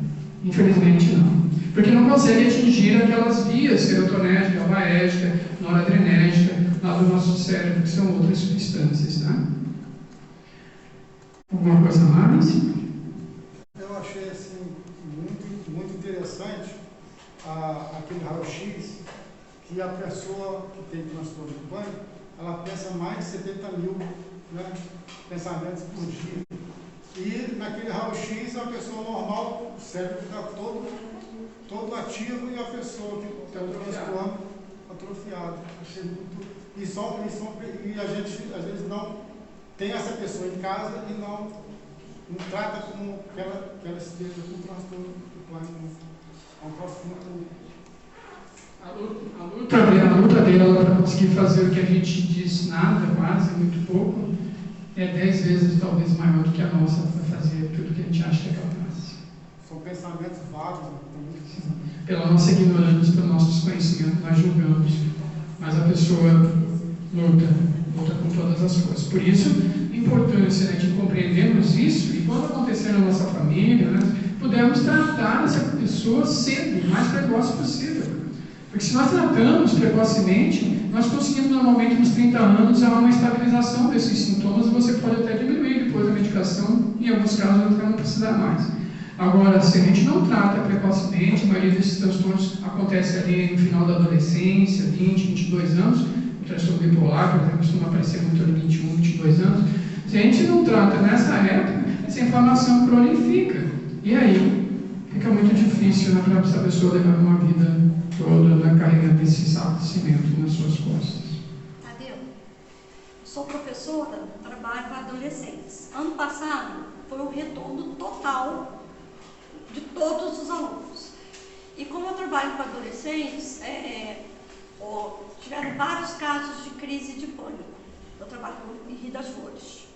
Infelizmente, não. Porque não consegue atingir aquelas vias serotonérgica, GABAérgica, noradrenérgica, lá do nosso cérebro, que são outras substâncias, tá? Alguma coisa mais? Eu achei, assim, muito interessante aquele raio-x, que a pessoa que tem transtorno de pânico, ela pensa mais de 70 mil, né, pensamentos por dia. E naquele raio-x, a pessoa normal, o cérebro está todo ativo e a pessoa que tem um transtorno atrofiado. Achei muito. E a gente, às vezes, não tem essa pessoa em casa e não trata como que ela esteja com transtorno de pânico. É um profundo. A luta dela para conseguir fazer o que a gente diz nada, quase, muito pouco, é 10 vezes talvez maior do que a nossa para fazer tudo que a gente acha que é capaz. São pensamentos vagos. Pela nossa ignorância, pelo nosso desconhecimento, nós julgamos. Mas a pessoa luta com todas as forças. Por isso, a importância, né, de compreendermos isso e quando acontecer na nossa família, né, pudermos tratar essa pessoa cedo, o mais precoce possível. Porque se nós tratamos precocemente, nós conseguimos normalmente nos 30 anos uma estabilização desses sintomas e você pode até diminuir depois a medicação, em alguns casos até não precisar mais. Agora, se a gente não trata precocemente, a maioria desses transtornos acontece ali no final da adolescência, 20, 22 anos, o transtorno bipolar, por exemplo, costuma aparecer muito ali 21, 22 anos. Se a gente não trata nessa época, essa inflamação cronifica. E aí, fica muito difícil, né, para essa pessoa levar uma vida toda, né, carregando esse saco de cimento nas suas costas. Tadeu, sou professora, trabalho com adolescentes. Ano passado foi o retorno total de todos os alunos. E como eu trabalho com adolescentes, tiveram vários casos de crise de pânico. Eu trabalho com Rio das Flores.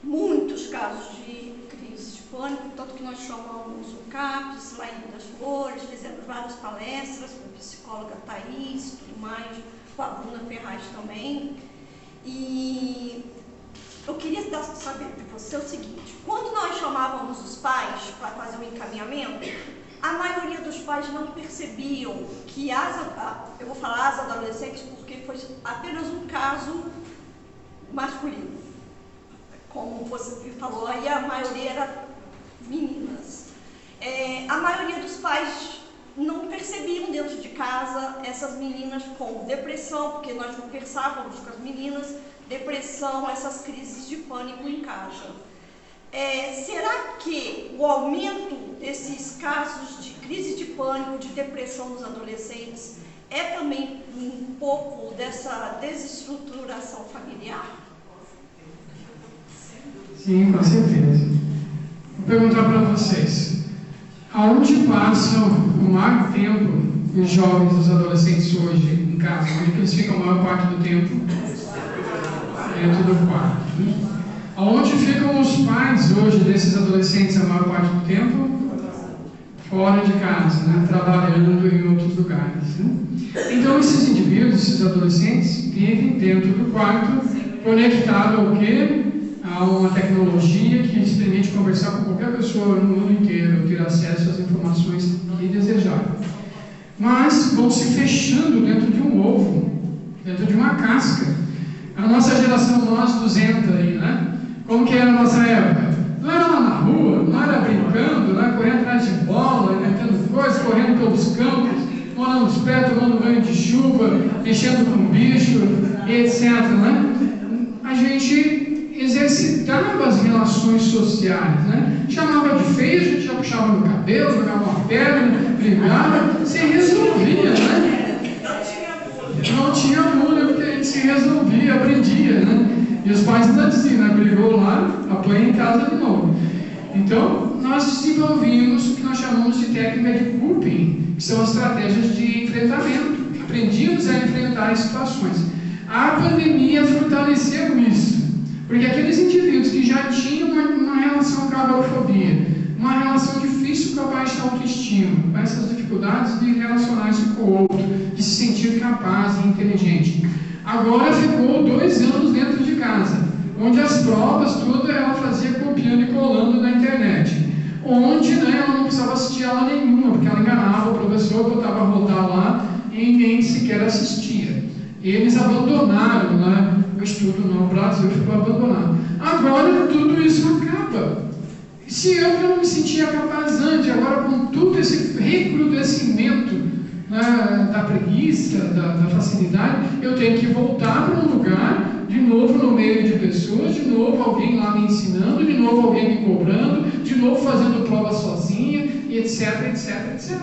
Muitos casos de crise de pânico, tanto que nós chamamos o CAPS lá em Rio das Flores, fizemos várias palestras com a psicóloga Thaís, tudo mais, com a Bruna Ferraz também. E eu queria saber de você o seguinte: quando nós chamávamos os pais para fazer um encaminhamento, a maioria dos pais não percebiam que eu vou falar as adolescentes porque foi apenas um caso masculino. Como você falou, aí a maioria era meninas. A maioria dos pais não percebiam dentro de casa essas meninas com depressão, porque nós conversávamos com as meninas, depressão, essas crises de pânico em casa. Será que o aumento desses casos de crise de pânico, de depressão nos adolescentes, é também um pouco dessa desestruturação familiar? Sim, com certeza. Vou perguntar para vocês: aonde passam o maior tempo os jovens, os adolescentes hoje em casa? Onde que eles ficam a maior parte do tempo? Dentro do quarto. Aonde ficam os pais hoje desses adolescentes a maior parte do tempo? Fora de casa, né? Trabalhando em outros lugares. Né? Então esses indivíduos, esses adolescentes, vivem dentro do quarto, conectado ao quê? A uma tecnologia que lhes permite conversar com qualquer pessoa no mundo inteiro, ter acesso às informações que desejarem. Mas vão se fechando dentro de um ovo, dentro de uma casca. A nossa geração, nós 200 aí, né? Como que era a nossa época? Não era lá na rua, não era brincando, não era correndo atrás de bola, inventando coisas, correndo pelos campos, morando nos pés, tomando banho de chuva, mexendo com bicho, etc. Né? A gente exercitava as relações sociais, né? Chamava de feio, a gente já puxava no cabelo, jogava uma perna, brigava, se resolvia, né? os pais ainda diziam, né? Brigou lá, apanha em casa de novo. Então, nós desenvolvimos o que nós chamamos de técnica de coping, que são estratégias de enfrentamento. Aprendíamos a enfrentar as situações. A pandemia fortaleceu isso, porque aqueles indivíduos que já tinham uma relação com a agorafobia, uma relação difícil com a baixa autoestima, com essas dificuldades de relacionar-se com o outro, de se sentir capaz e inteligente, agora ficou 2 anos dentro de casa, onde as provas, tudo ela fazia copiando e colando na internet, onde ela não precisava assistir aula nenhuma, porque ela enganava o professor, botava a rodar lá e nem sequer assistia. Eles abandonaram o estudo no Brasil, ficou abandonado. Agora tudo isso acaba. Se eu não me sentia capaz antes, agora com todo esse recrudescimento da preguiça, da facilidade, eu tenho que voltar para um lugar, de novo no meio de pessoas, de novo alguém lá me ensinando, de novo alguém me cobrando, de novo fazendo prova sozinha, e etc, etc, etc.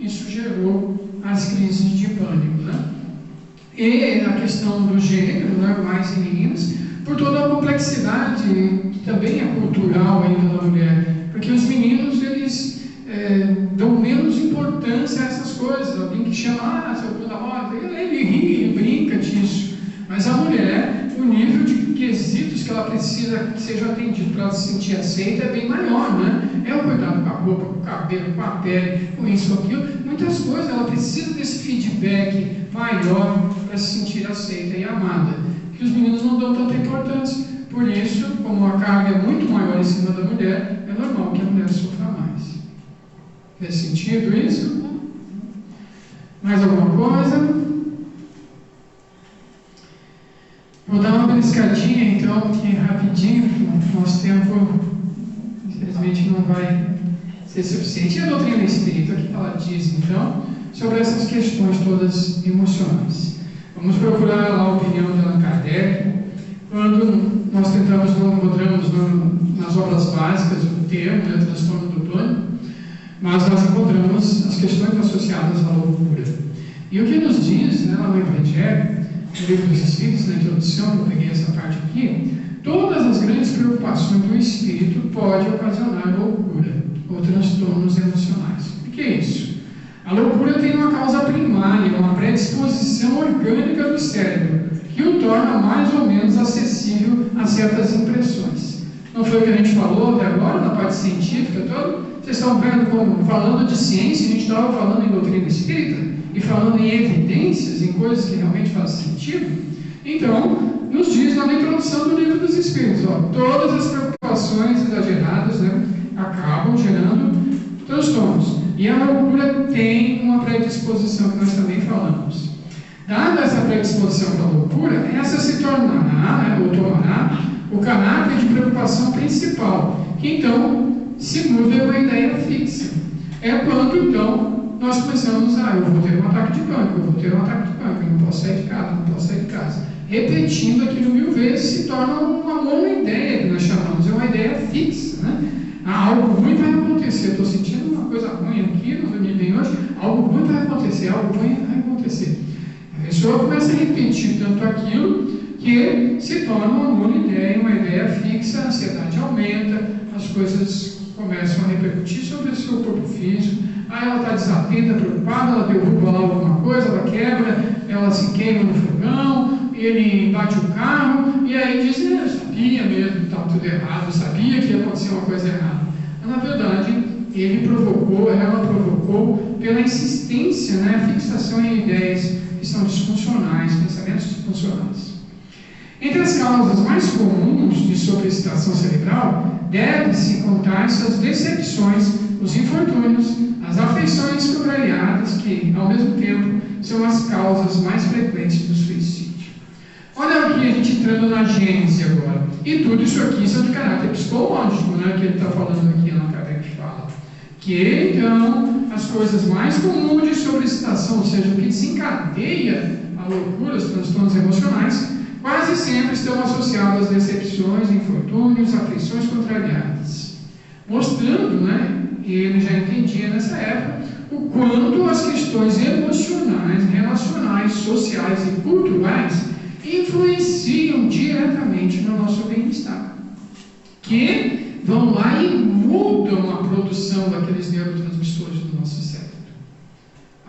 Isso gerou as crises de pânico, E a questão do gênero, mais em meninas, por toda a complexidade, que também é cultural ainda da mulher, porque os meninos, eles dão menos importância a essas coisas. Alguém que chama, seu bunda mole, ele ri, ele brinca disso. Mas a mulher, o nível de quesitos que ela precisa que seja atendido para ela se sentir aceita é bem maior, É o cuidado com a roupa, com o cabelo, com a pele, com isso, aquilo, muitas coisas. Ela precisa desse feedback maior para se sentir aceita e amada, que os meninos não dão tanta importância. Por isso, como a carga é muito maior em cima da mulher, é normal que a mulher sofra mais. Faz sentido isso? Mais alguma coisa? Vou dar uma beliscadinha então aqui rapidinho, nosso tempo infelizmente não vai ser suficiente. E a doutrina espírita, o que ela diz então sobre essas questões todas emocionais? Vamos procurar lá a opinião de Allan Kardec. Quando nós não encontramos nas obras básicas o termo, transtorno do pânico, mas nós encontramos as questões associadas à loucura. E o que nos diz, lá no Evangelho, no Livro dos Espíritos, na introdução, eu peguei essa parte aqui, todas as grandes preocupações do espírito podem ocasionar loucura ou transtornos emocionais. O que é isso? A loucura tem uma causa primária, uma predisposição orgânica do cérebro, que o torna mais ou menos acessível a certas impressões. Não foi o que a gente falou até agora, na parte científica toda? Vocês estão vendo como, falando de ciência, a gente estava falando em doutrina espírita, e falando em evidências, em coisas que realmente fazem sentido. Então, nos diz na introdução do Livro dos Espíritos, todas as preocupações exageradas acabam gerando transtornos. E a loucura tem uma predisposição que nós também falamos. Dada essa predisposição para a loucura, essa se tornará, ou tomará, o caráter de preocupação principal, que então se muda uma ideia fixa. É quando então nós começamos eu vou ter um ataque de pânico, eu não posso sair de casa, repetindo aquilo 1000 vezes, se torna uma monoideia que nós chamamos, é uma ideia fixa, algo ruim vai acontecer, estou sentindo uma coisa ruim aqui, não dormi bem hoje, algo ruim vai acontecer. A pessoa começa a repetir tanto aquilo que se torna uma monoideia, uma ideia fixa, a ansiedade aumenta, as coisas começam a repercutir sobre o seu corpo físico. Ela está desatenta, preocupada, ela derruba lá alguma coisa, ela quebra, ela se queima no fogão, ele bate o carro, e aí diz, eu sabia mesmo que estava tudo errado, eu sabia que ia acontecer uma coisa errada. Mas, na verdade, ela provocou pela insistência, fixação em ideias que são disfuncionais, pensamentos disfuncionais. Entre as causas mais comuns de sobreexcitação cerebral, deve-se contar essas decepções, os infortúnios, as afeições contrariadas, que, ao mesmo tempo, são as causas mais frequentes do suicídio. Olha aqui a gente entrando na gênese agora. E tudo isso aqui são de caráter psicológico, que ele está falando aqui na Kardec fala. Que, então, as coisas mais comuns de sobreexcitação, ou seja, o que desencadeia a loucura, os transtornos emocionais, quase sempre estão associados às decepções, infortúnios, afeições contrariadas. Mostrando, e ele já entendia nessa época, o quanto as questões emocionais, relacionais, sociais e culturais influenciam diretamente diretamente no nosso bem-estar, que vão lá e mudam a produção daqueles neurotransmissores do nosso cérebro.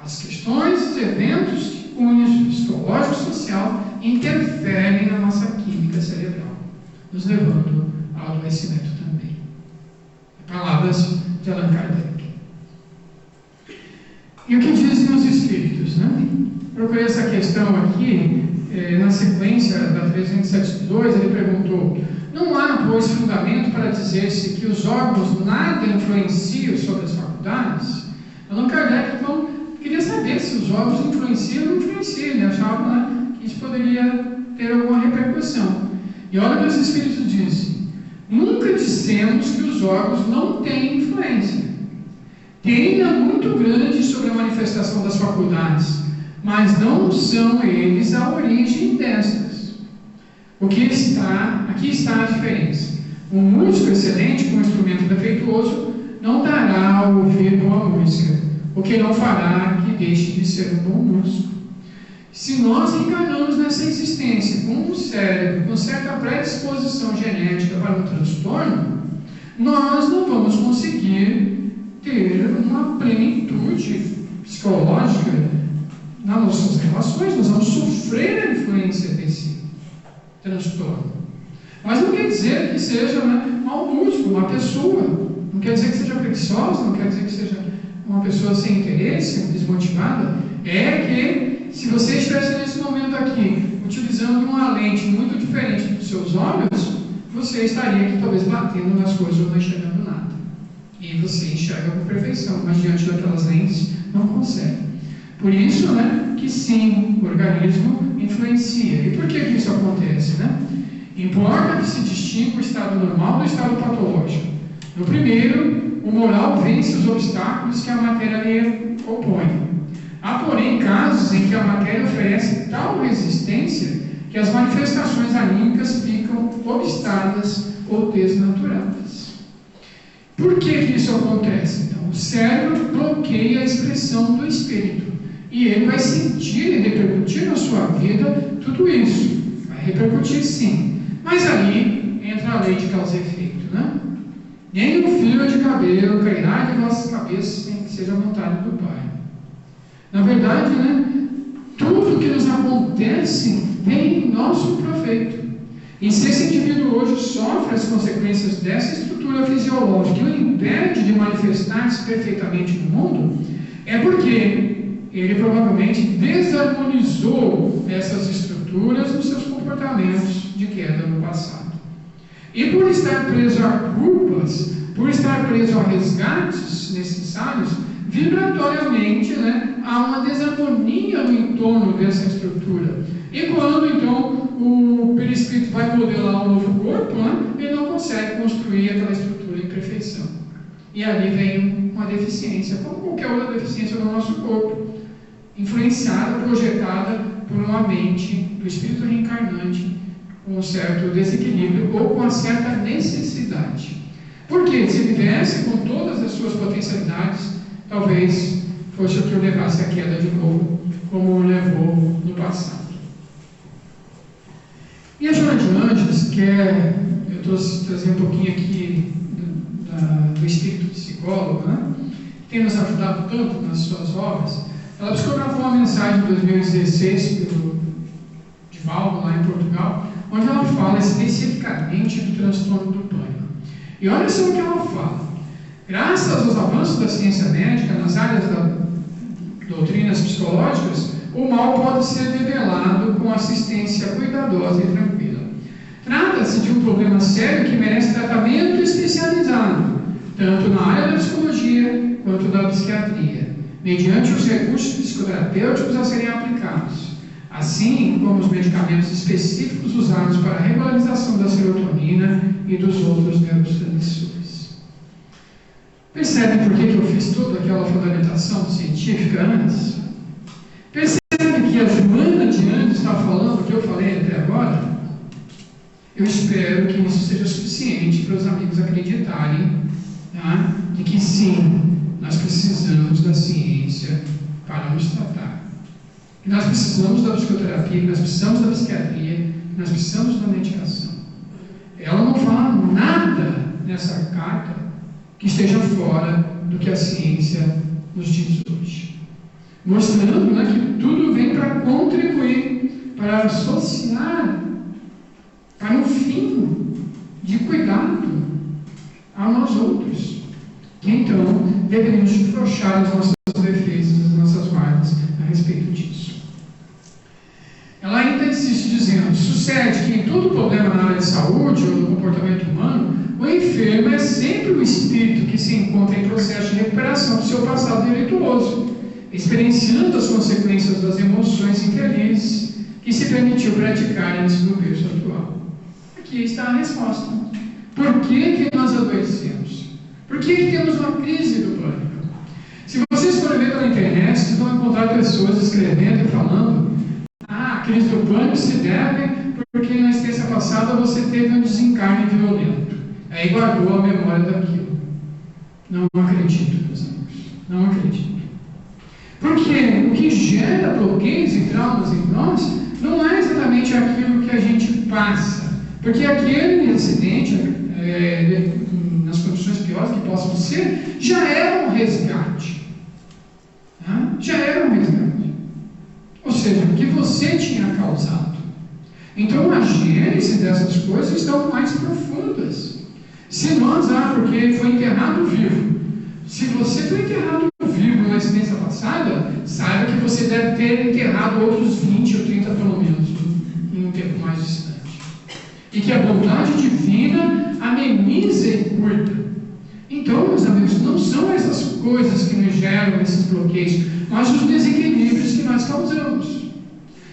As questões, os eventos de cunho psicológico e social interferem na nossa química cerebral, nos levando ao adoecimento também. Palavras de Allan Kardec. E o que dizem os espíritos, né? Procurei essa questão aqui, na sequência da 372, ele perguntou: não há, pois, fundamento para dizer-se que os órgãos nada influenciam sobre as faculdades? Allan Kardec, então, queria saber se os órgãos influenciam ou não influenciam, ele achava, né, que isso poderia ter alguma repercussão. E olha o que os espíritos dizem: nunca dissemos que os órgãos não têm influência. Têm muito grande sobre a manifestação das faculdades, mas não são eles a origem destas. Aqui está a diferença. Um músico excelente com um instrumento defeituoso não dará ao ouvir boa música, o que não fará que deixe de ser um bom músico. Se nós encarnamos nessa existência com um cérebro com certa predisposição genética para um transtorno, nós não vamos conseguir ter uma plenitude psicológica nas nossas relações, nós vamos sofrer a influência desse transtorno. Mas não quer dizer que seja, né, mau músico, uma pessoa, não quer dizer que seja preguiçosa, não quer dizer que seja uma pessoa sem interesse, desmotivada. É que, se você estivesse nesse momento aqui, utilizando uma lente muito diferente dos seus olhos, você estaria aqui talvez batendo nas coisas ou não enxergando nada. E você enxerga com perfeição, mas diante daquelas lentes não consegue. Por isso, né, que sim, o organismo influencia. E por que isso acontece, né? Importa que se distinga o estado normal do estado patológico. No primeiro, o moral vence os obstáculos que a matéria lhe opõe. Há, porém, casos em que a matéria oferece tal resistência que as manifestações anímicas ficam obstadas ou desnaturadas. Por que isso acontece? Então, o cérebro bloqueia a expressão do espírito e ele vai sentir e repercutir na sua vida tudo isso. Vai repercutir sim, mas aí entra a lei de causa e efeito, né? Nem um fio de cabelo cairá de nossas cabeças sem que seja vontade do Pai. Na verdade, né, tudo que nos acontece vem em nosso proveito. E se esse indivíduo hoje sofre as consequências dessa estrutura fisiológica e o impede de manifestar-se perfeitamente no mundo, é porque ele provavelmente desarmonizou essas estruturas nos seus comportamentos de queda no passado. E por estar preso a culpas, por estar preso a resgates necessários, vibratoriamente, né, há uma desarmonia no entorno dessa estrutura. E quando então o perispírito vai modelar um novo corpo, né, ele não consegue construir aquela estrutura em perfeição. E ali vem uma deficiência, como qualquer outra deficiência do nosso corpo, influenciada, projetada por uma mente do espírito reencarnante com um certo desequilíbrio ou com uma certa necessidade. Porque se vivesse com todas as suas potencialidades, talvez fosse o que o levasse à queda de novo, como o levou no passado. E a Joana de Ângeles, que eu trouxe trazer um pouquinho aqui do espírito psicólogo, né, que tem nos ajudado tanto nas suas obras, ela psicografou uma mensagem em 2016 pelo Divaldo, lá em Portugal, onde ela fala especificamente do transtorno do pânico. E olha só o que ela fala. Graças aos avanços da ciência médica nas áreas das doutrinas psicológicas, o mal pode ser nivelado com assistência cuidadosa e tranquila. Trata-se de um problema sério que merece tratamento especializado, tanto na área da psicologia quanto da psiquiatria, mediante os recursos psicoterapêuticos a serem aplicados, assim como os medicamentos específicos usados para a regularização da serotonina e dos outros neurotransmissores. Percebe por que eu fiz toda aquela fundamentação científica antes? Percebe que a Joana de Ângeles está falando o que eu falei até agora? Eu espero que isso seja suficiente para os amigos acreditarem, tá, de que sim, nós precisamos da ciência para nos tratar. Que nós precisamos da psicoterapia, que nós precisamos da psiquiatria, que Nós precisamos da medicação. Ela não fala nada nessa carta que esteja fora do que a ciência nos diz hoje. Mostrando, né, que tudo vem para contribuir, para associar para um fim de cuidado a nós outros. Que então deveríamos afrouxar as nossas defesas, as nossas guardas a respeito disso. Ela ainda insiste dizendo: sucede que em todo problema na área de saúde ou no comportamento humano, o enfermo é sempre o espírito que se encontra em processo de recuperação do seu passado delituoso, experienciando as consequências das emoções infelizes que se permitiu praticar antes do berço atual. Aqui está a resposta. Por que nós adoecemos? Por que temos uma crise do pânico? Se vocês forem ver pela internet, vocês vão encontrar pessoas escrevendo e falando: a crise do pânico se deve porque na experiência passada você teve um desencarne violento. Aí guardou a memória daquilo. Não acredito, meus amigos. Não acredito. Porque o que gera bloqueios e traumas em nós não é exatamente aquilo que a gente passa. Porque aquele acidente, nas condições piores que possam ser, já era um resgate. Né? Já era um resgate. Ou seja, o que você tinha causado. Então a gênese dessas coisas estão mais profundas. Se nós, porque foi enterrado vivo. Se você foi enterrado vivo na experiência passada, saiba que você deve ter enterrado outros 20 ou 30 pelo menos, em um tempo mais distante. E que a bondade divina ameniza e curta. Então, meus amigos, não são essas coisas que nos geram esses bloqueios, mas os desequilíbrios que nós causamos.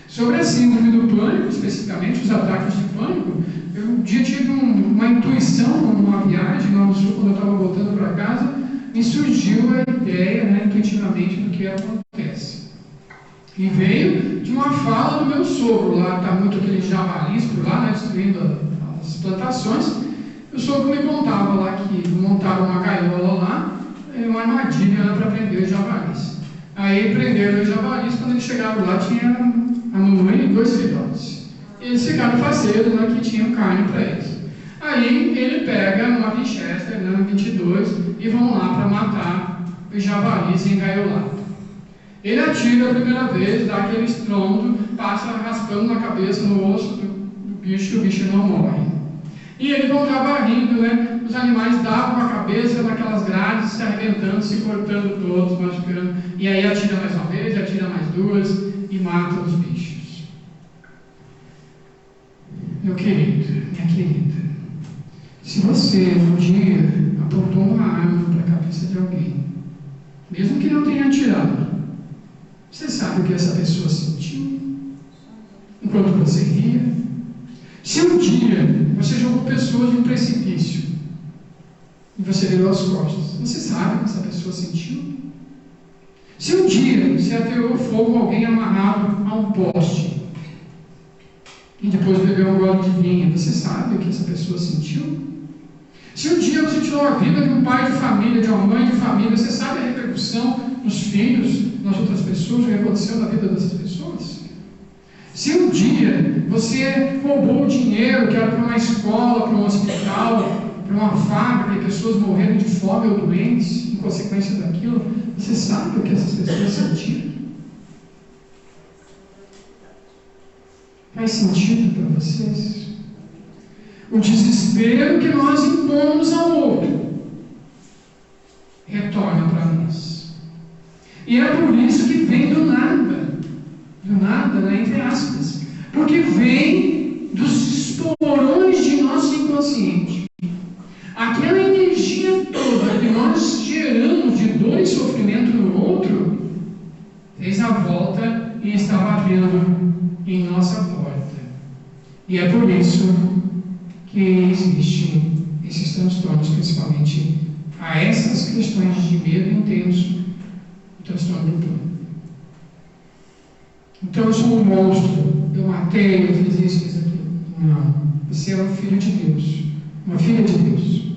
Sobre a síndrome do pânico, especificamente os ataques de pânico, eu um dia tive uma intuição numa viagem lá no sul, quando eu estava voltando para casa, me surgiu a ideia, né, intuitivamente, do que acontece. E veio de uma fala do meu sogro, lá está muito aqueles javalis por lá, né, destruindo as plantações. O sogro me contava lá que montaram uma gaiola lá, uma armadilha para prender os javalis. Aí prenderam os javalis, quando eles chegaram lá tinha a mamãe e 2 filhotes. Eles ficaram faceiros, né, que tinham carne para eles. Aí ele pega uma Winchester, né, 22, e vão lá para matar os javalis engaiolados. Ele atira a primeira vez, dá aquele estrondo, passa raspando na cabeça, no osso do bicho, e o bicho não morre. E eles vão barrindo, né? Os animais davam a cabeça naquelas grades, se arrebentando, se cortando todos, machucando. E aí atira mais uma vez, atira mais 2 e mata os bichos. Meu querido, minha querida, se você um dia apontou uma arma para a cabeça de alguém, mesmo que não tenha atirado, você sabe o que essa pessoa sentiu enquanto você ria? Se um dia você jogou pessoas de um precipício e você virou as costas, você sabe o que essa pessoa sentiu? Se um dia você ateou fogo a alguém amarrado a um poste e depois bebeu um gole de vinho, você sabe o que essa pessoa sentiu? Se um dia você tirou a vida de um pai de família, de uma mãe de família, você sabe a repercussão nos filhos, nas outras pessoas, o que aconteceu na vida dessas pessoas? Se um dia você roubou o dinheiro que era para uma escola, para um hospital, para uma fábrica, e pessoas morreram de fome ou doentes em consequência daquilo, você sabe o que essas pessoas sentiram? Faz sentido para vocês? O desespero que nós impomos ao outro retorna para nós. E é por isso que vem do nada, né, entre aspas, porque vem dos esporões de nosso inconsciente. Aquela energia toda que nós geramos de dor e sofrimento no outro, fez a volta e está batendo em nossa porta. E é por isso que existem esses transtornos, principalmente a essas questões de medo intenso, o transtorno do pânico. Então eu sou um monstro, eu matei, eu fiz isso, fiz aquilo. Não, você é um filho de Deus, uma filha de Deus,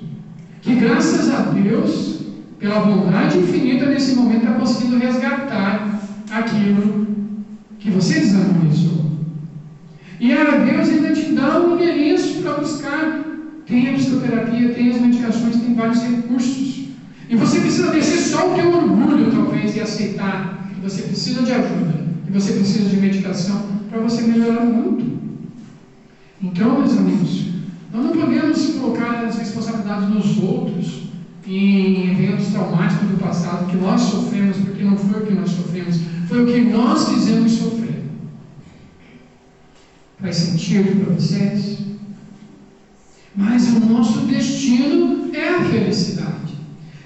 que graças a Deus, pela bondade infinita nesse momento, está conseguindo resgatar aquilo que você desanuizou. E a Deus ainda te dá um endereço para buscar. Tem a psicoterapia, tem as medicações, tem vários recursos. E você precisa descer só o teu orgulho, talvez, e aceitar que você precisa de ajuda, que você precisa de medicação para você melhorar muito. Então, meus amigos, nós não podemos colocar as responsabilidades nos outros em eventos traumáticos do passado que nós sofremos, porque não foi o que nós sofremos, foi o que nós fizemos sofrer. Faz sentido para vocês? Mas o nosso destino é a felicidade.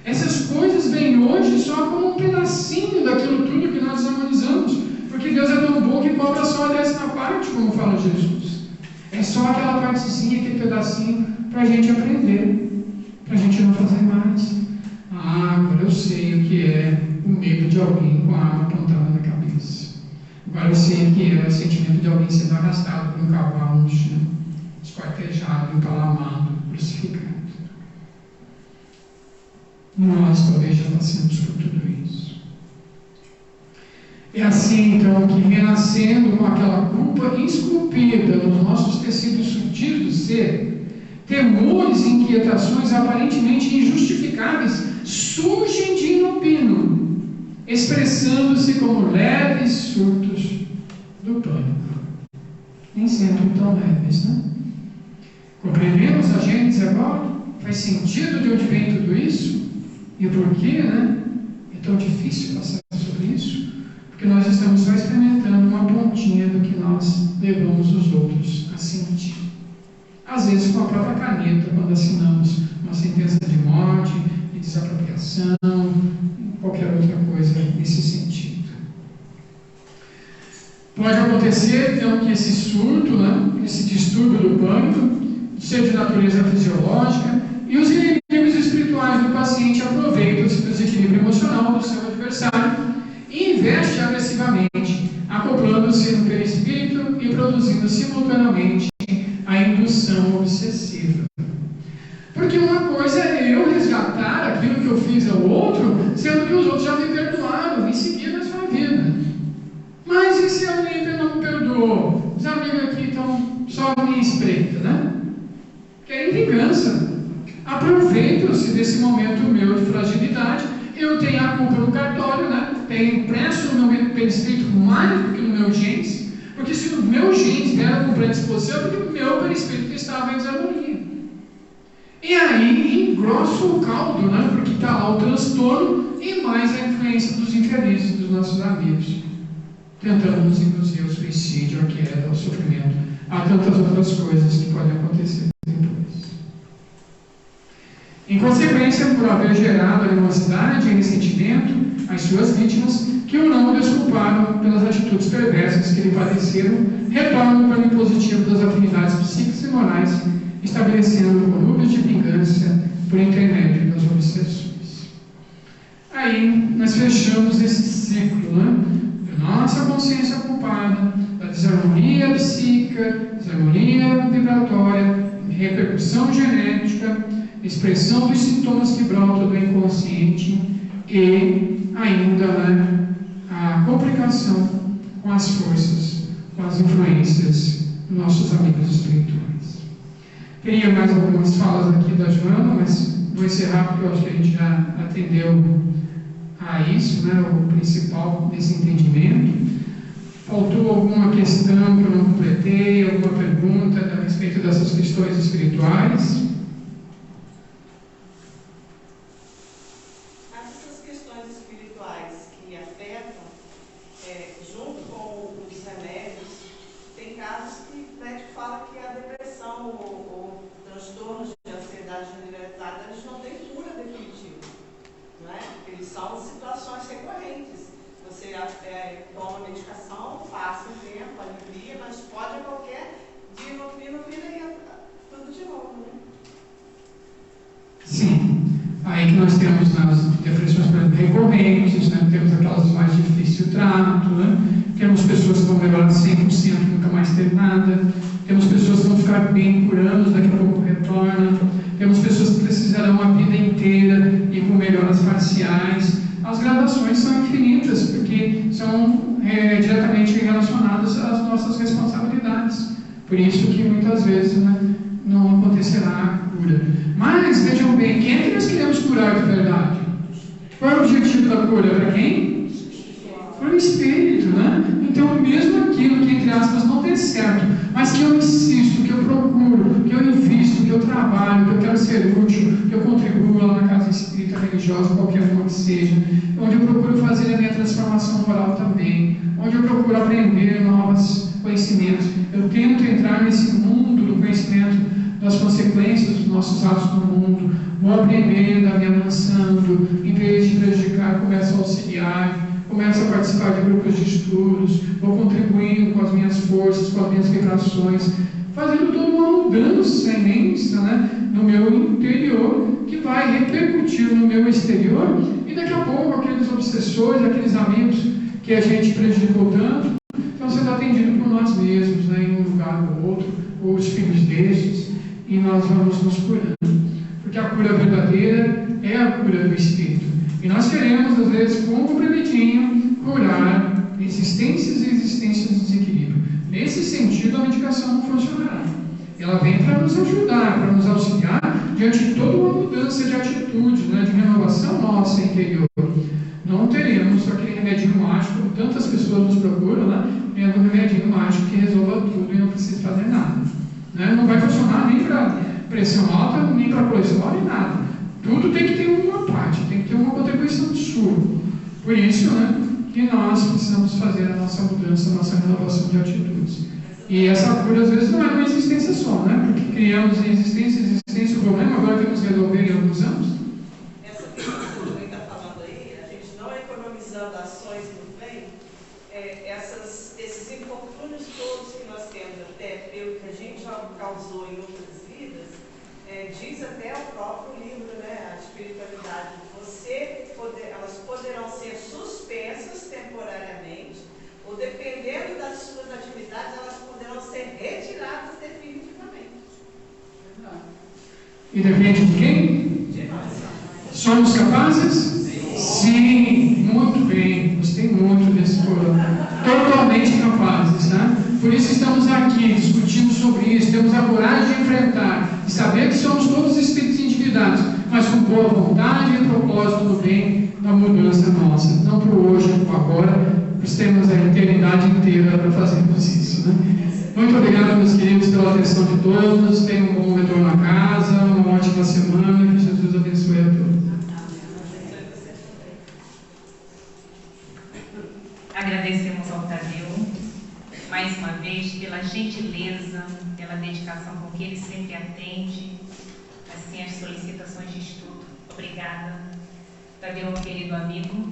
Essas coisas vêm hoje só como um pedacinho daquilo tudo que nós harmonizamos, porque Deus é tão bom que cobra só a 10ª parte, como fala Jesus. É só aquela partezinha, aquele pedacinho, para a gente aprender, para a gente não fazer mais. Agora eu sei o que é o medo de alguém com a arma apontada na cabeça. Agora eu sei o que é o sentimento de alguém sendo arrastado por um cavalo no chão, esquartejado, empalamado, crucificado. Nós talvez já passemos por tudo isso. É assim então que renascendo com aquela culpa esculpida nos nossos tecidos sutis do ser, temores e inquietações aparentemente injustificáveis surgem de inopino, expressando-se como leves surtos do pânico. Nem sempre tão leves, né? Compreendemos a Gênesis agora? Faz sentido de onde vem tudo isso? E por que, né? É tão difícil passar sobre isso? Porque nós estamos só experimentando uma pontinha do que nós levamos os outros a sentir. Às vezes com a própria caneta, quando assinamos uma sentença de morte, de desapropriação, qualquer outra coisa nesse sentido. Pode acontecer, então, que esse surto, né, esse distúrbio do pânico, seja de natureza fisiológica, e os inimigos espirituais do paciente aproveitam-se do desequilíbrio emocional do seu adversário e investem agressivamente, acoplando-se no perispírito e produzindo simultaneamente a indução obsessiva. Porque uma coisa é eu resgatar aquilo que eu fiz ao outro, sendo que os outros já me perdoaram e seguiram a sua vida. Mas e se alguém não me perdoou? Os amigos aqui estão só à minha espreita, né? Querem vingança. Aproveitam-se desse momento meu de fragilidade. Eu tenho a culpa no cartório, né? Tenho impresso no meu perispírito mais do que no meu genes. Porque se o meu genes era com predisposição, é porque o meu perispírito estava em desarmonia. E aí engrossa o caldo, né? Porque está lá o transtorno e mais a influência dos infelizes, dos nossos amigos, tentando nos induzir ao suicídio, à queda, ao sofrimento. Há tantas outras coisas que podem acontecer depois. Em consequência, por haver gerado animosidade e ressentimento às suas vítimas, que o não desculparam pelas atitudes perversas que lhe padeceram, retornam para o impositivo das afinidades psíquicas e morais, estabelecendo conúbios de vingança por intermédio das obsessões. Aí nós fechamos esse ciclo, né? Da nossa consciência culpada, da desarmonia psíquica, desarmonia vibratória, repercussão genética, expressão dos sintomas que brotam do inconsciente e ainda, né, a complicação com as forças, com as influências dos nossos amigos espirituais. Teria mais algumas falas aqui da Joana, mas vou encerrar porque eu acho que a gente já atendeu a isso, né, o principal desse entendimento. Faltou alguma questão que eu não completei, alguma pergunta a respeito dessas questões espirituais? Essas questões espirituais que afetam, junto com os remédios, tem casos que o médico fala que a depressão ou transtornos de ansiedade generalizada, eles não têm cura definitiva, não é? Eles são situações recorrentes. Você toma medicação, passa um tempo, alivia, mas pode a qualquer dia no fim e tudo de novo, né? Sim. Aí que nós temos nas depressões recorrentes, né? Temos aquelas mais difíceis de trato, né? Temos pessoas que vão levar 100% e nunca mais ter nada. Temos pessoas que vão ficar bem por anos, daqui a pouco retornam. Temos pessoas que precisarão a vida inteira e com melhoras parciais. As gradações são infinitas, porque são diretamente relacionadas às nossas responsabilidades, Por isso que muitas vezes, né, não acontecerá a cura. Mas, vejam bem, quem é que nós queremos curar de verdade? Qual é o objetivo da cura? Para quem? Para o espírito, né? Então, mesmo aquilo que, entre aspas, não dê certo, mas que eu insisto, que eu procuro, que eu invisto, que eu trabalho, que eu quero ser útil, que eu contribuo lá na casa espírita religiosa, qualquer uma que seja, onde eu procuro fazer a minha transformação moral também, onde eu procuro aprender novos conhecimentos. Eu tento entrar nesse mundo do conhecimento das consequências dos nossos atos no mundo, vou aprendendo, me amansando, em vez de prejudicar, começo a auxiliar, começo a participar de grupos de estudos, vou contribuindo com as minhas forças, com as minhas vibrações, fazendo toda uma mudança imensa, né, no meu interior, que vai repercutir no meu exterior, e daqui a pouco aqueles obsessores, aqueles amigos que a gente prejudicou tanto, estão sendo atendidos por nós mesmos, né, em um lugar ou outro, ou os filhos destes, e nós vamos nos curando. Porque a cura verdadeira é a cura do espírito. E nós queremos, às vezes, com o remedinho, curar existências e existências de desequilíbrio. Nesse sentido, a medicação não funcionará. Ela vem para nos ajudar, para nos auxiliar diante de toda uma mudança de atitude, né, de renovação nossa interior. Não teremos aquele remedinho mágico, como tantas pessoas nos procuram, né, tendo um remedinho mágico que resolva tudo e não precisa fazer nada. Né? Não vai funcionar nem para pressão alta, nem para colesterol, nem nada. Tudo tem que ter uma parte, tem que ter uma contribuição sua. Por isso, né, que nós precisamos fazer a nossa mudança, a nossa renovação de atitudes. E essa cura, às vezes, não é uma existência só, né? Porque criamos existência, o problema, agora temos que resolver em alguns anos. Essa questão que o Rui está falando aí, a gente não economizando ações no bem, esses infortúnios todos que nós temos, até pelo que a gente já causou em outras vidas, diz até o próprio livro, né, a espiritualidade, elas poderão ser suspensas temporariamente, ou dependendo das suas atividades, elas poderão ser retiradas definitivamente. E depende de quem? De nós. Somos capazes? Sim, muito bem. Gostei muito desse programa. Totalmente capazes, né? Por isso estamos aqui discutindo sobre isso. Temos a coragem de enfrentar e saber que somos todos espíritos endividados, mas com boa vontade e propósito do bem na mudança nossa. Não para o hoje, para o agora, pois temos a eternidade inteira para fazermos isso, né? Muito obrigado, meus queridos, pela atenção de todos. Tenham um bom retorno à casa, uma ótima semana. Que Jesus abençoe a todos. Agradecemos ao Tadeu, mais uma vez, pela gentileza, pela dedicação com que ele sempre atende, assim, as solicitações de estudo. Obrigada. Tadeu é um querido amigo,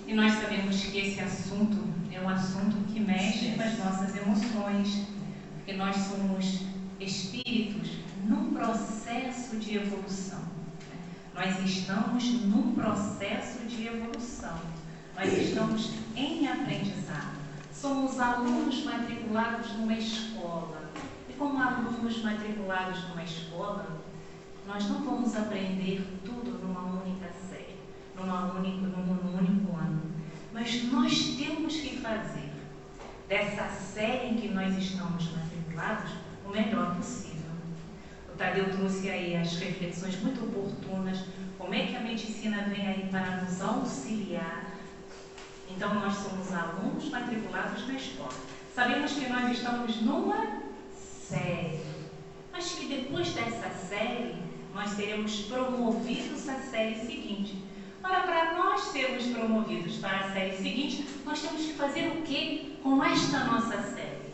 e nós sabemos que esse assunto é um assunto que mexe com as nossas emoções, porque nós somos espíritos num processo de evolução. Nós estamos num processo de evolução. Nós estamos em aprendizado. Somos alunos matriculados numa escola. E como alunos matriculados numa escola, nós não vamos aprender tudo numa única série, num único ano. Mas nós temos que fazer dessa série em que nós estamos matriculados o melhor possível. O Tadeu trouxe aí as reflexões muito oportunas, como é que a medicina vem aí para nos auxiliar. Então, nós somos alunos matriculados na escola. Sabemos que nós estamos numa série, mas que depois dessa série, nós seremos promovidos à série seguinte. Ora, para nós sermos promovidos para a série seguinte, nós temos que fazer o quê com esta nossa série?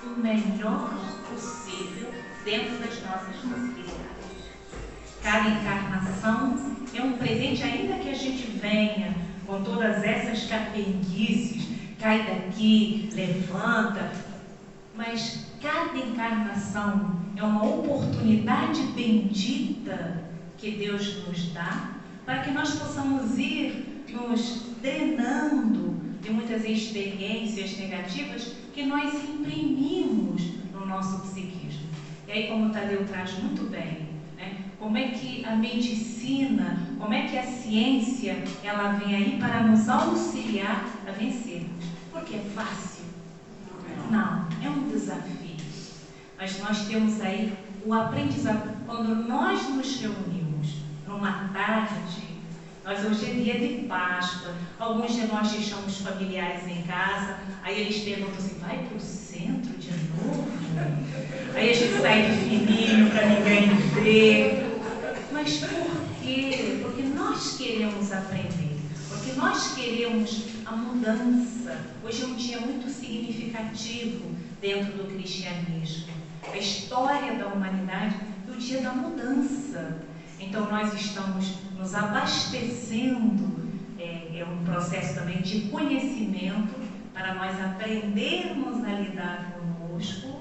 O melhor possível dentro das nossas possibilidades. Cada encarnação é um presente, ainda que a gente venha com todas essas capenguices, cai daqui, levanta, mas cada encarnação é uma oportunidade bendita que Deus nos dá para que nós possamos ir nos drenando de muitas experiências negativas que nós imprimimos no nosso psiquismo. E aí, como o Tadeu traz muito bem, né? Como é que a medicina, como é que a ciência, ela vem aí para nos auxiliar a vencermos? Porque é fácil? Não, é um desafio. Mas nós temos aí o aprendizado. Quando nós nos reunimos numa tarde, nós hoje é dia de Páscoa, alguns de nós deixamos familiares em casa, aí eles perguntam assim, vai para o centro de novo? Aí a gente sai de fininho para ninguém ver. Mas por quê? Porque nós queremos aprender, porque nós queremos a mudança. Hoje é um dia muito significativo dentro do cristianismo. A história da humanidade é o dia da mudança. Então nós estamos nos abastecendo, é um processo também de conhecimento para nós aprendermos a lidar conosco,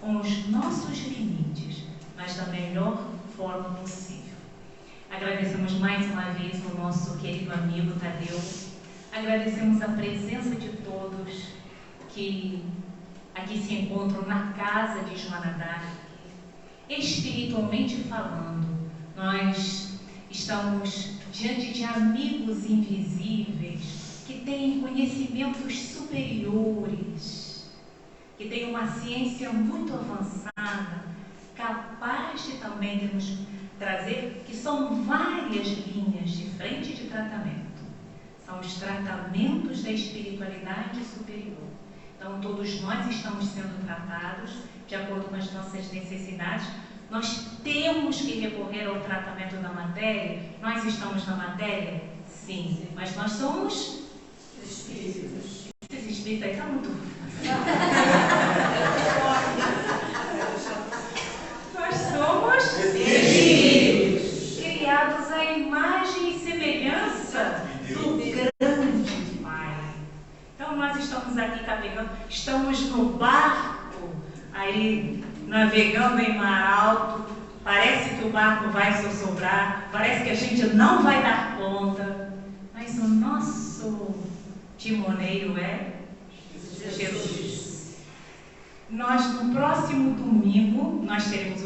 com os nossos limites, mas da melhor forma possível. Agradecemos mais uma vez o nosso querido amigo Tadeu, agradecemos a presença de todos que aqui se encontram na casa de Joana d'Arc. Espiritualmente falando, nós estamos diante de amigos invisíveis que têm conhecimentos superiores, que têm uma ciência muito avançada, capaz de também de nos trazer, que são várias linhas de frente de tratamento. São os tratamentos da espiritualidade superior. Então, todos nós estamos sendo tratados de acordo com as nossas necessidades. Nós temos que recorrer ao tratamento da matéria. Nós estamos na matéria? Sim. Mas nós somos espíritos. Esse espírito aí está muito... Nós somos espíritos, criados à imagem e semelhança do grande Pai. Então, nós estamos aqui navegando, estamos no barco, aí navegando em mar alto, parece que o barco vai sossobrar, parece que a gente não vai dar conta, mas o nosso timoneiro é Jesus. Nós, no próximo domingo,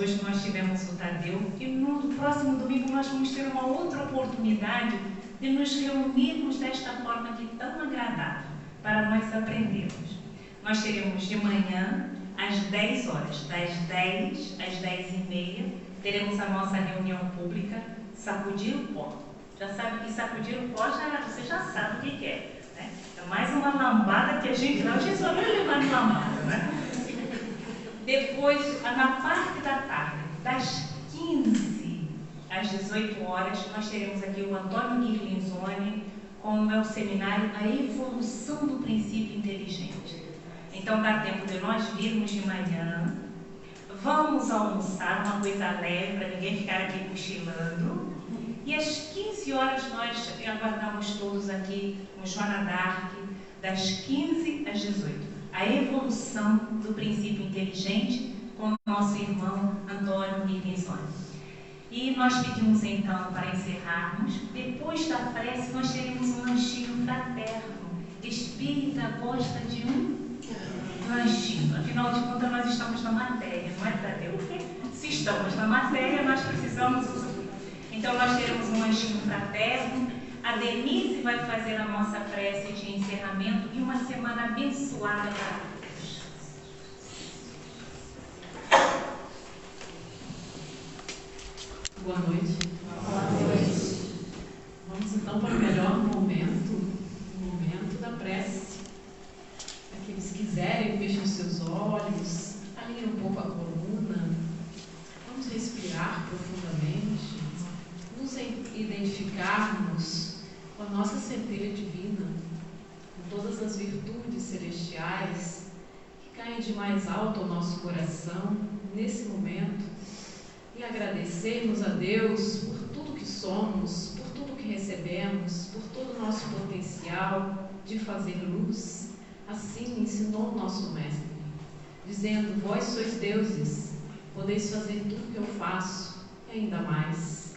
hoje nós tivemos o Tadeu, e no próximo domingo nós vamos ter uma outra oportunidade de nos reunirmos desta forma aqui tão agradável, para nós aprendermos. Nós teremos de manhã, às 10 horas, das 10 às 10h30, teremos a nossa reunião pública, Sacudir o Pó. Já sabe que sacudir o pó, você já sabe o que é, né? É mais uma lambada que a gente dá, a gente só vai levar de lambada, né? Depois, na parte da tarde, das 15 às 18 horas, nós teremos aqui o Antônio Guirlinzoni com o meu seminário A Evolução do Princípio Inteligente. Então, dá tempo de nós virmos de manhã, vamos almoçar, uma coisa leve, para ninguém ficar aqui cochilando, e às 15 horas nós aguardamos todos aqui com Joana d'Arc, das 15 às 18. A evolução do princípio inteligente com o nosso irmão Antônio Guirlinzoni. E nós pedimos então, para encerrarmos, depois da prece nós teremos um lanchinho fraterno. Espírita gosta de um lanchinho. Afinal de contas, nós estamos na matéria, não é, Tadeu? Se estamos na matéria, nós precisamos usufruir. Então, nós teremos um lanchinho fraterno. A Denise vai fazer a nossa prece de encerramento e uma semana abençoada para todos. Boa noite. Boa noite. Vamos então para o melhor momento, o momento da prece. Aqueles que quiserem, fechem os seus olhos, alinhem um pouco a coluna. Vamos respirar profundamente, nos identificarmos com a nossa centelha divina, com todas as virtudes celestiais que caem de mais alto ao nosso coração nesse momento, e agradecermos a Deus por tudo que somos, por tudo que recebemos, por todo o nosso potencial de fazer luz. Assim ensinou o nosso Mestre, dizendo: vós sois deuses, podeis fazer tudo que eu faço e ainda mais.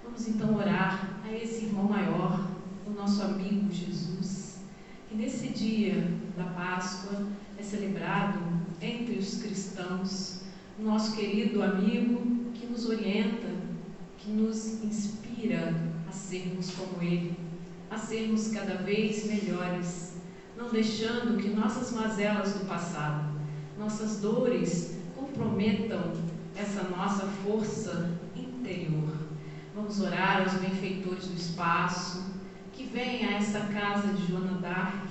Vamos então orar a esse irmão maior, o nosso amigo Jesus, que nesse dia da Páscoa é celebrado entre os cristãos, o nosso querido amigo que nos orienta, que nos inspira a sermos como Ele, a sermos cada vez melhores, não deixando que nossas mazelas do passado, nossas dores, comprometam essa nossa força interior. Vamos orar aos benfeitores do espaço, que vêm a essa casa de Joana d'Arc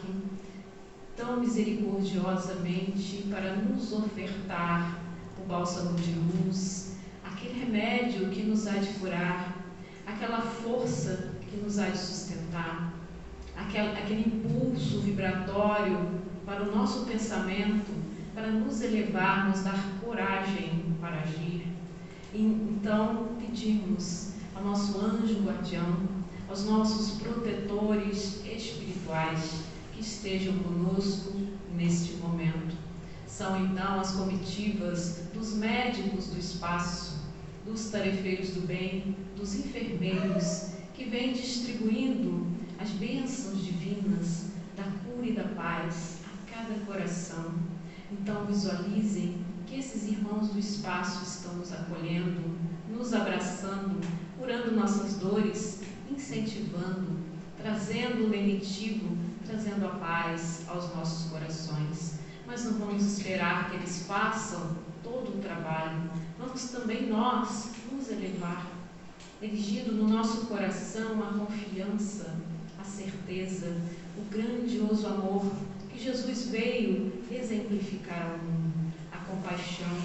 tão misericordiosamente para nos ofertar o bálsamo de luz, aquele remédio que nos há de curar, aquela força que nos há de sustentar, aquele impulso vibratório para o nosso pensamento, para nos elevar, nos dar coragem para agir. E então pedimos ao nosso anjo guardião, aos nossos protetores espirituais que estejam conosco neste momento. São então as comitivas dos médicos do espaço, dos tarefeiros do bem, dos enfermeiros, que vêm distribuindo as bênçãos divinas da cura e da paz a cada coração. Então visualizem que esses irmãos do espaço estão nos acolhendo, nos abraçando, curando nossas dores, incentivando, trazendo o lenitivo, trazendo a paz aos nossos corações. Mas não vamos esperar que eles façam todo o trabalho. Vamos também nós nos elevar, erigindo no nosso coração a confiança, a certeza, o grandioso amor que Jesus veio exemplificar ao mundo, a compaixão,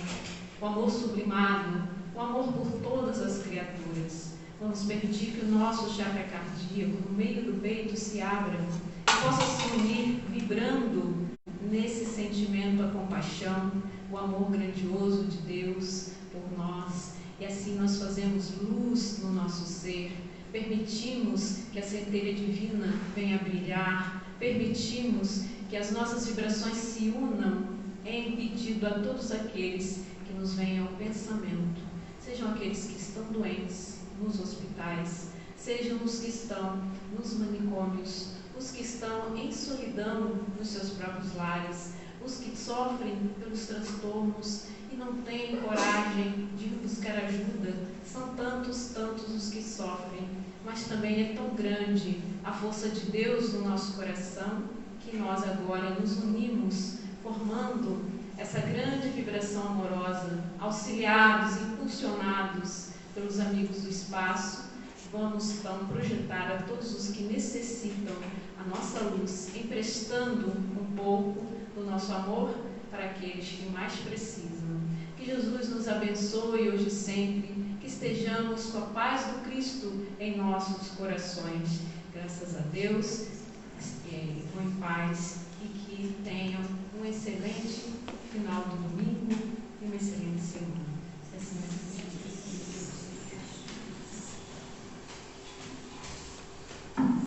o amor sublimado, o amor por todas as criaturas. Vamos permitir que o nosso chakra cardíaco, no meio do peito, se abra e possa se unir, vibrando nesse sentimento, a compaixão, o amor grandioso de Deus por nós. E assim nós fazemos luz no nosso ser, permitimos que a centelha divina venha brilhar, permitimos que as nossas vibrações se unam em pedido a todos aqueles que nos venham ao pensamento, sejam aqueles que estão doentes nos hospitais, sejam os que estão nos manicômios, os que estão em solidão nos seus próprios lares, os que sofrem pelos transtornos e não têm coragem de buscar ajuda. São tantos os que sofrem, mas também é tão grande a força de Deus no nosso coração que nós agora nos unimos, formando essa grande vibração amorosa, auxiliados, impulsionados pelos amigos do espaço. Vamos então projetar a todos os que necessitam a nossa luz, emprestando um pouco do nosso amor para aqueles que mais precisam. Que Jesus nos abençoe hoje e sempre, que estejamos com a paz do Cristo em nossos corações. Graças a Deus, vão em paz e que tenham um excelente final do domingo e uma excelente semana. Assim,